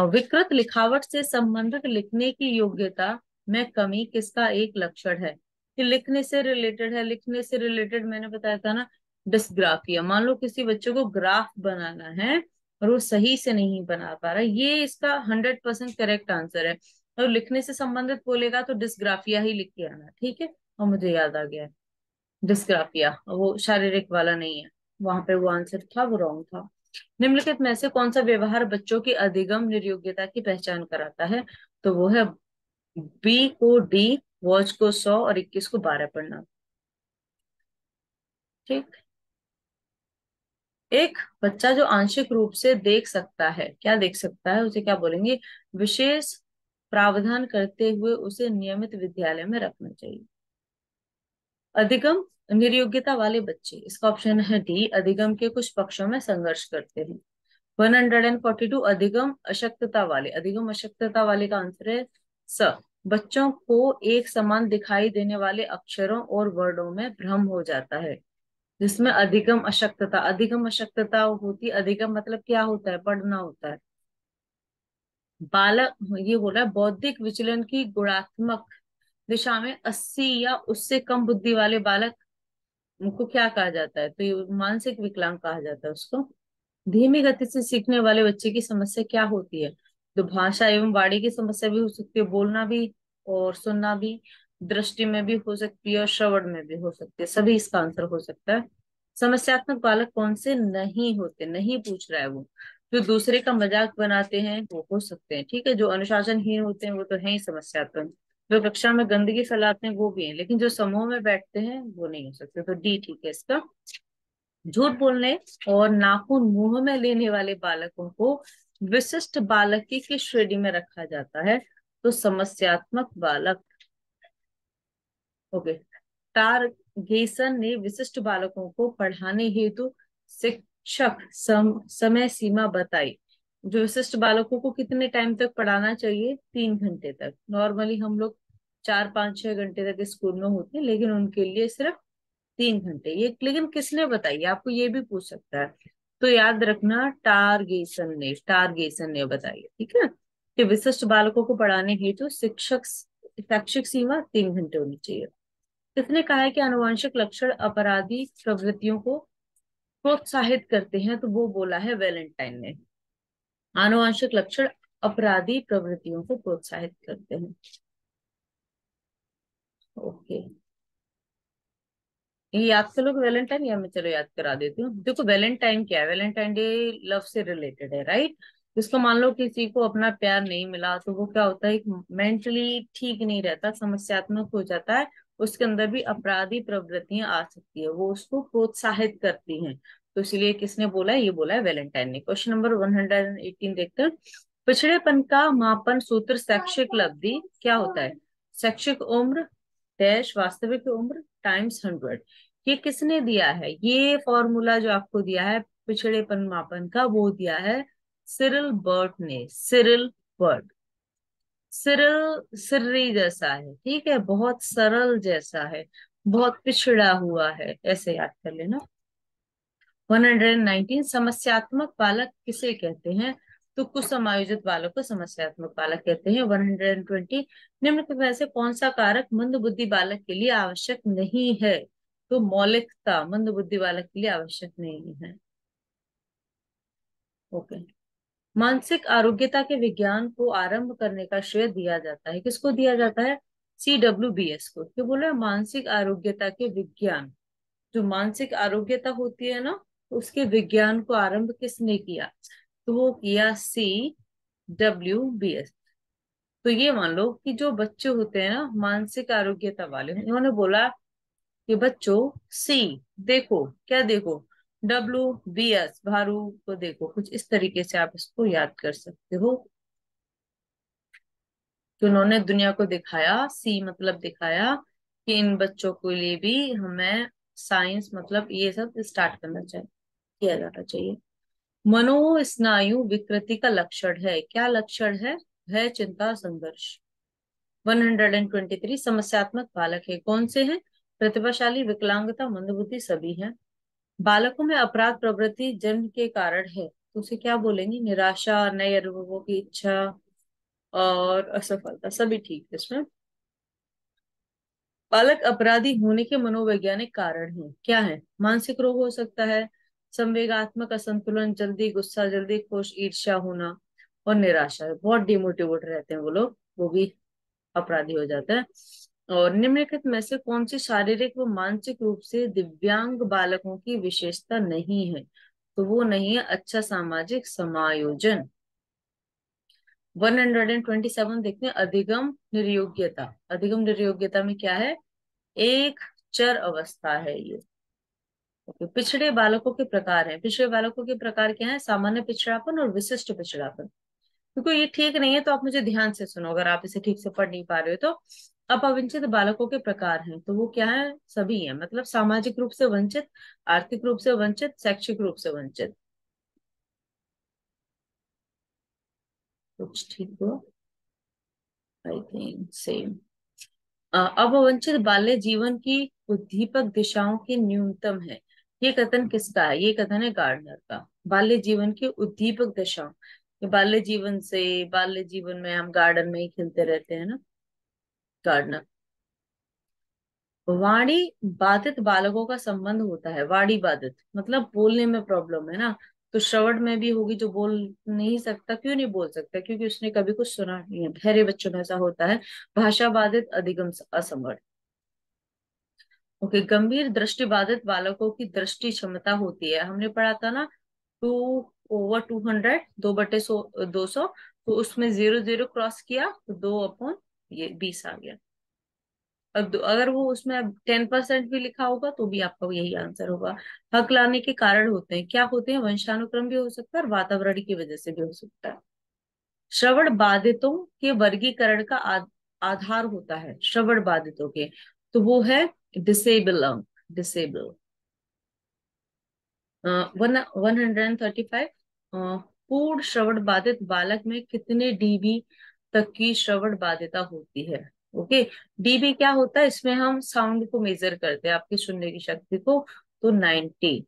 विकृत लिखावट से संबंधित लिखने की योग्यता में कमी किसका एक लक्षण है? कि लिखने से रिलेटेड है। लिखने से रिलेटेड मैंने बताया था ना, डिस्ग्राफिया। मान लो किसी बच्चे को ग्राफ बनाना है और वो सही से नहीं बना पा रहा, ये इसका 100% करेक्ट आंसर है। और लिखने से संबंधित बोलेगा तो डिस्ग्राफिया ही लिख के आना। ठीक है, और मुझे याद आ गया, डिस्ग्राफिया वो शारीरिक वाला नहीं है। वहां पे वो आंसर था, वो रॉन्ग था। निम्नलिखित में से कौन सा व्यवहार बच्चों की अधिगम निर्योग्यता की पहचान कराता है? तो वो है बी को डी, वॉच को 100 और 21 को 12 पढ़ना। ठीक, एक बच्चा जो आंशिक रूप से देख सकता है, क्या देख सकता है? उसे क्या बोलेंगे? विशेष प्रावधान करते हुए उसे नियमित विद्यालय में रखना चाहिए। अधिगम निर्योग्यता वाले बच्चे, इसका ऑप्शन है डी, अधिगम के कुछ पक्षों में संघर्ष करते हैं। 142 अधिगम अशक्तता वाले। अधिगम अशक्तता वाले का आंसर है स, बच्चों को एक समान दिखाई देने वाले अक्षरों और वर्णों में भ्रम हो जाता है, जिसमें अधिगम अशक्तता। अधिगम अशक्तता होती, अधिगम मतलब क्या होता है? पढ़ना होता है। बालक, ये बोल रहा है बौद्धिक विचलन की गुणात्मक दिशा में 80 या उससे कम बुद्धि वाले बालक उनको क्या कहा जाता है? तो ये मानसिक विकलांग कहा जाता है उसको। धीमी गति से सीखने वाले बच्चे की समस्या क्या होती है? तो भाषा एवं वाणी की समस्या भी हो सकती है, बोलना भी और सुनना भी। दृष्टि में भी हो सकती है और श्रवण में भी हो सकती है, सभी इसका आंसर हो सकता है। समस्यात्मक बालक कौन से नहीं होते? नहीं पूछ रहा है वो। जो दूसरे का मजाक बनाते हैं वो हो सकते हैं। ठीक है, जो अनुशासनहीन होते हैं वो तो है ही समस्यात्मक। जो कक्षा में गंदगी फैलाते हैं वो भी है, लेकिन जो समूह में बैठते हैं वो नहीं हो सकते। तो डी ठीक है इसका। झूठ बोलने और नाखून मुंह में लेने वाले बालकों को विशिष्ट बालक की किस श्रेणी में रखा जाता है? तो समस्यात्मक बालक। ओके, टारगेसन ने विशिष्ट बालकों को पढ़ाने हेतु शिक्षक समय सीमा बताई। जो विशिष्ट बालकों को कितने टाइम तक पढ़ाना चाहिए? 3 घंटे तक। नॉर्मली हम लोग 4 5 6 घंटे तक स्कूल में होते हैं, लेकिन उनके लिए सिर्फ 3 घंटे। ये लेकिन किसने बताई? आपको ये भी पूछ सकता है। तो याद रखना, टारगेसन ने बताई है। ठीक है, कि विशिष्ट बालकों को पढ़ाने हेतु शिक्षक शैक्षिक सीमा 3 घंटे होनी चाहिए। किसने कहा है कि आनुवंशिक लक्षण अपराधी प्रवृत्तियों को प्रोत्साहित करते हैं, तो वो बोला है वैलेंटाइन ने। आनुवंशिक लक्षण अपराधी प्रवृत्तियों को प्रोत्साहित करते हैं। ओके, ये याद कर लोगे वैलेंटाइन, या मैं चलो याद करा देती हूँ। देखो वैलेंटाइन क्या है, वैलेंटाइन डे लव से रिलेटेड है, राइट। जिसको मान लो किसी को अपना प्यार नहीं मिला, तो वो क्या होता है, मेंटली ठीक नहीं रहता, समस्यात्मक हो जाता है। उसके अंदर भी अपराधी प्रवृत्तियां आ सकती है, वो उसको प्रोत्साहित करती हैं। तो इसलिए किसने बोला है, ये बोला है वैलेंटाइन ने। क्वेश्चन नंबर 118 देखते हैं। पिछड़ेपन का मापन सूत्र शैक्षिक लब्धि क्या होता है? शैक्षिक उम्र डैश वास्तविक उम्र टाइम्स 100। ये किसने दिया है? ये फॉर्मूला जो आपको दिया है पिछड़ेपन मापन का, वो दिया है सिरिल बर्ट ने। Cyril Burt. सिरिल सिर्री जैसा है, ठीक है, बहुत सरल जैसा है, बहुत पिछड़ा हुआ है, ऐसे याद कर लेना। 119 समस्यात्मक बालक किसे कहते हैं? तो कुछ समायोजित बालक को समस्यात्मक बालक कहते हैं। 120 निम्न में से कौन सा कारक मंद बुद्धि बालक के लिए आवश्यक नहीं है? तो मौलिकता मंद बुद्धि बालक के लिए आवश्यक नहीं है। ओके। मानसिक आरोग्यता के विज्ञान को आरंभ करने का श्रेय दिया जाता है, किसको दिया जाता है? CWBS को। क्यों बोला मानसिक आरोग्यता के विज्ञान? जो मानसिक आरोग्यता होती है ना, उसके विज्ञान को आरंभ किसने किया? तो वो किया CWBS। तो ये मान लो कि जो बच्चे होते हैं ना मानसिक आरोग्यता वाले, उन्होंने बोला कि बच्चों सी देखो, क्या देखो? WBS भारू को देखो। कुछ इस तरीके से आप इसको याद कर सकते हो कि उन्होंने दुनिया को दिखाया, सी मतलब दिखाया कि इन बच्चों के लिए भी हमें साइंस मतलब ये सब स्टार्ट करना चाहिए, किया जाना चाहिए। मनोस्नायु विकृति का लक्षण है, क्या लक्षण है? भय चिंता संघर्ष। 123 समस्यात्मक बालक है, कौन से हैं? प्रतिभाशाली विकलांगता मंदबुद्धि सभी हैं। बालकों में अपराध प्रवृत्ति जन्म के कारण है, तो उसे क्या बोलेंगे? निराशा, नए अनुभवों की इच्छा और असफलता, सभी ठीक है इसमें। बालक अपराधी होने के मनोवैज्ञानिक कारण है, क्या है? मानसिक रोग हो सकता है, संवेगात्मक असंतुलन, जल्दी गुस्सा, जल्दी खुश, ईर्ष्या होना और निराशा है। बहुत डिमोटिवेट रहते हैं वो लोग, वो भी अपराधी हो जाता है। और निम्नलिखित में से कौन सी शारीरिक व मानसिक रूप से दिव्यांग बालकों की विशेषता नहीं है? तो वो नहीं है अच्छा सामाजिक समायोजन। 127 देखते हैं। अधिगम निर्योग्यता। अधिगम निर्योग्यता में क्या है? एक चर अवस्था है ये। ओके। पिछड़े बालकों के प्रकार हैं। पिछड़े बालकों के प्रकार क्या है? सामान्य पिछड़ापन और विशिष्ट पिछड़ापन। क्योंकि ये ठीक नहीं है तो आप मुझे ध्यान से सुनो, अगर आप इसे ठीक से पढ़ नहीं पा रहे हो तो। अपवंचित बालकों के प्रकार हैं, तो वो क्या है? सभी है, मतलब सामाजिक रूप से वंचित, आर्थिक रूप से वंचित, शैक्षिक रूप से वंचित। कुछ ठीक हो, आई थिंक सेम। अपवंचित बाल्य जीवन की उद्दीपक दिशाओं की न्यूनतम है। ये कथन किसका है? ये कथन है गार्डनर का। बाल्य जीवन की उद्दीपक दिशाओं, ये बाल्य जीवन से, बाल्य जीवन में हम गार्डन में ही खेलते रहते हैं ना, गार्डनर। वाणी बाधित बालकों का संबंध होता है। वाणी बाधित मतलब बोलने में प्रॉब्लम है ना, तो श्रवण में भी होगी। जो बोल नहीं सकता, क्यों नहीं बोल सकता? क्योंकि उसने कभी कुछ सुना नहीं है। बहरे बच्चों में ऐसा होता है। भाषा बाधित, अधिगम असमर्थ। ओके। गंभीर दृष्टि बाधित बालकों की दृष्टि क्षमता होती है, हमने पढ़ा था ना, 2/200, 2/200। तो उसमें 0 0 क्रॉस किया तो 2/, ये 20 आ गया। अगर वो उसमें 10% भी लिखा होगा तो भी आपका यही आंसर होगा। हक लाने के कारण होते हैं, क्या होते हैं? वंशानुक्रम भी हो सकता है और वातावरण की वजह से भी हो सकता है। श्रवण बाधितों के वर्गीकरण का आधार होता है, श्रवण बाधितों के, तो वो है डिसेबल अंक, डिसेबल। 135 पूर्ण श्रवण बाधित बालक में कितने डीबी तक की श्रवण बाधिता होती है? ओके। डीबी क्या होता है? इसमें हम साउंड को मेजर करते हैं, आपकी सुनने की शक्ति को। तो 90।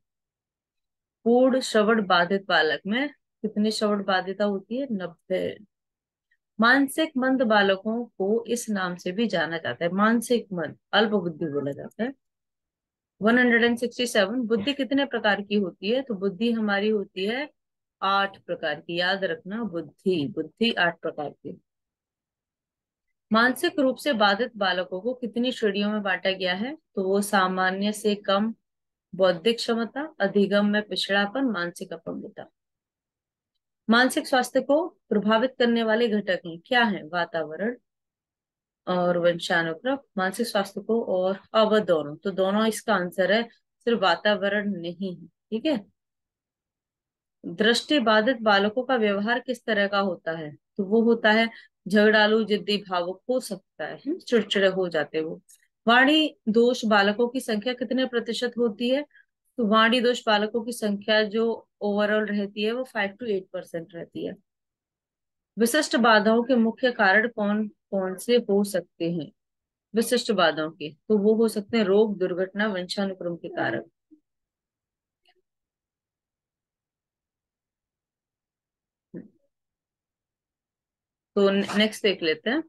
पूर्ण श्रवण बाधित बालक में कितनी श्रवण बाधिता होती है? 90। मानसिक मंद बालकों को इस नाम से भी जाना जाता है, मानसिक मंद, अल्प बुद्धि बोला जाता है। 167, बुद्धि कितने प्रकार की होती है? तो बुद्धि हमारी होती है 8 प्रकार की। याद रखना, बुद्धि बुद्धि 8 प्रकार की। मानसिक रूप से बाधित बालकों को कितनी श्रेणियों में बांटा गया है? तो वो सामान्य से कम, बौद्धिक क्षमता, अधिगम में पिछड़ापन, मानसिक अपंगता। मानसिक स्वास्थ्य को प्रभावित करने वाले घटक हैं, क्या है? वातावरण और वंशानुक्रम। मानसिक स्वास्थ्य को और अवध दोनों, तो दोनों इसका आंसर है, सिर्फ वातावरण नहीं है। ठीक है। दृष्टि बाधित बालकों का व्यवहार किस तरह का होता है? तो वो होता है झगड़ालू, जिद्दी, भावुक हो सकता है, चिड़चिड़े हो जाते हैं वो। वाणी दोष बालकों की संख्या कितने प्रतिशत होती है? तो वाणी दोष बालकों की संख्या जो ओवरऑल रहती है वो 5 to 8% रहती है। विशिष्ट बाधाओं के मुख्य कारण कौन कौन से हो सकते हैं? विशिष्ट बाधाओं के, तो वो हो सकते हैं रोग, दुर्घटना, वंशानुक्रम के कारण। तो नेक्स्ट देख लेते हैं।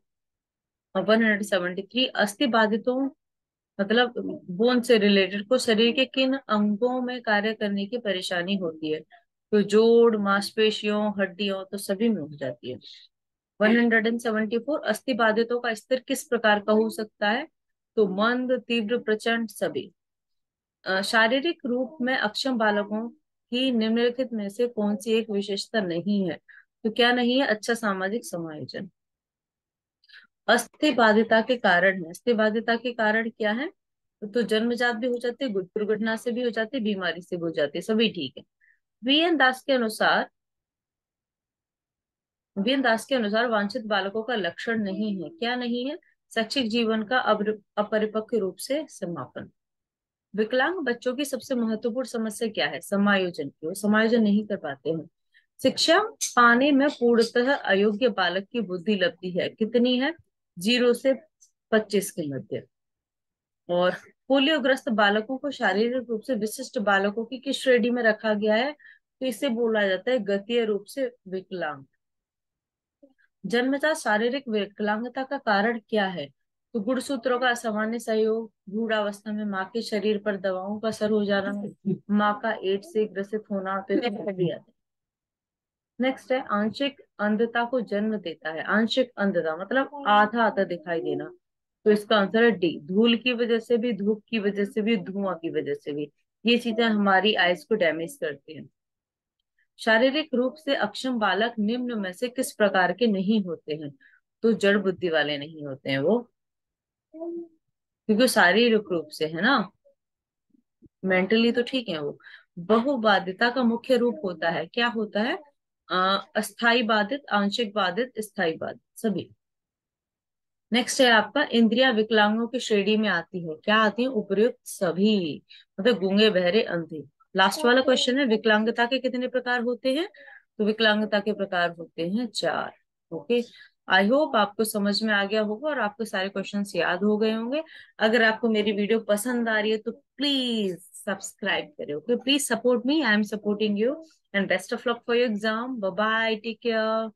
173, अस्थि बाधितों मतलब बोन से रिलेटेड को शरीर के किन अंगों में कार्य करने की परेशानी होती है? तो जोड़, मांसपेशियों, हड्डियों, तो सभी में हो जाती है। 174, अस्थि बाधितों का स्तर किस प्रकार का हो सकता है? तो मंद, तीव्र, प्रचंड, सभी। शारीरिक रूप में अक्षम बालकों की निम्नलिखित में से कौन सी एक विशेषता नहीं है? तो क्या नहीं है? अच्छा सामाजिक समायोजन। अस्थि बाधिता के कारण है, अस्थि बाधिता के कारण क्या है? तो जन्मजात भी हो जाते हैं, दुर्घटना से भी हो जाती है, बीमारी से भी हो जाती है, सभी ठीक है। वीएन दास के अनुसार वीएन दास के अनुसार वांछित बालकों का लक्षण नहीं है, क्या नहीं है? शैक्षिक जीवन का अपरिपक्व रूप से समापन। विकलांग बच्चों की सबसे महत्वपूर्ण समस्या क्या है? समायोजन की, वो समायोजन नहीं कर पाते हैं। शिक्षा पाने में पूर्णतः अयोग्य बालक की बुद्धि लब्धि है, कितनी है? 0 से 25 के मध्य। और पोलियोग्रस्त बालकों को शारीरिक रूप से विशिष्ट बालकों की किस श्रेणी में रखा गया है? तो इसे बोला जाता है गतीय रूप से विकलांग। जन्मजात शारीरिक विकलांगता का कारण क्या है? तो गुणसूत्रों का असामान्य सहयोग, भ्रूणावस्था में माँ के शरीर पर दवाओं का असर हो जाना, माँ का एड्स से ग्रसित होना, तो ये सभी आते हैं। नेक्स्ट है आंशिक अंधता को जन्म देता है। आंशिक अंधता मतलब आधा आधा दिखाई देना, तो इसका आंसर है डी, धूल की वजह से भी, धूप की वजह से भी, धुआं की वजह से भी। ये चीजें हमारी आइज को डैमेज करती हैं। शारीरिक रूप से अक्षम बालक निम्न में से किस प्रकार के नहीं होते हैं? तो जड़ बुद्धि वाले नहीं होते हैं वो, क्योंकि शारीरिक रूप से है ना, मेंटली तो ठीक है वो। बहुबाधिता का मुख्य रूप होता है, क्या होता है? अस्थाई बाधित, आंशिक बाधित, स्थायी बाधित, सभी। नेक्स्ट है आपका इंद्रिया विकलांगों की श्रेणी में आती है, क्या आती है? उपर्युक्त सभी, मतलब गूंगे, बहरे, अंधे। लास्ट वाला क्वेश्चन है विकलांगता के कितने प्रकार होते हैं? तो विकलांगता के प्रकार होते हैं 4। ओके। आई होप आपको समझ में आ गया होगा और आपको सारे क्वेश्चंस याद हो गए होंगे। अगर आपको मेरी वीडियो पसंद आ रही है तो प्लीज सब्सक्राइब करें। Okay, please support me, I am supporting you, and best of luck for your exam. Bye bye, take care.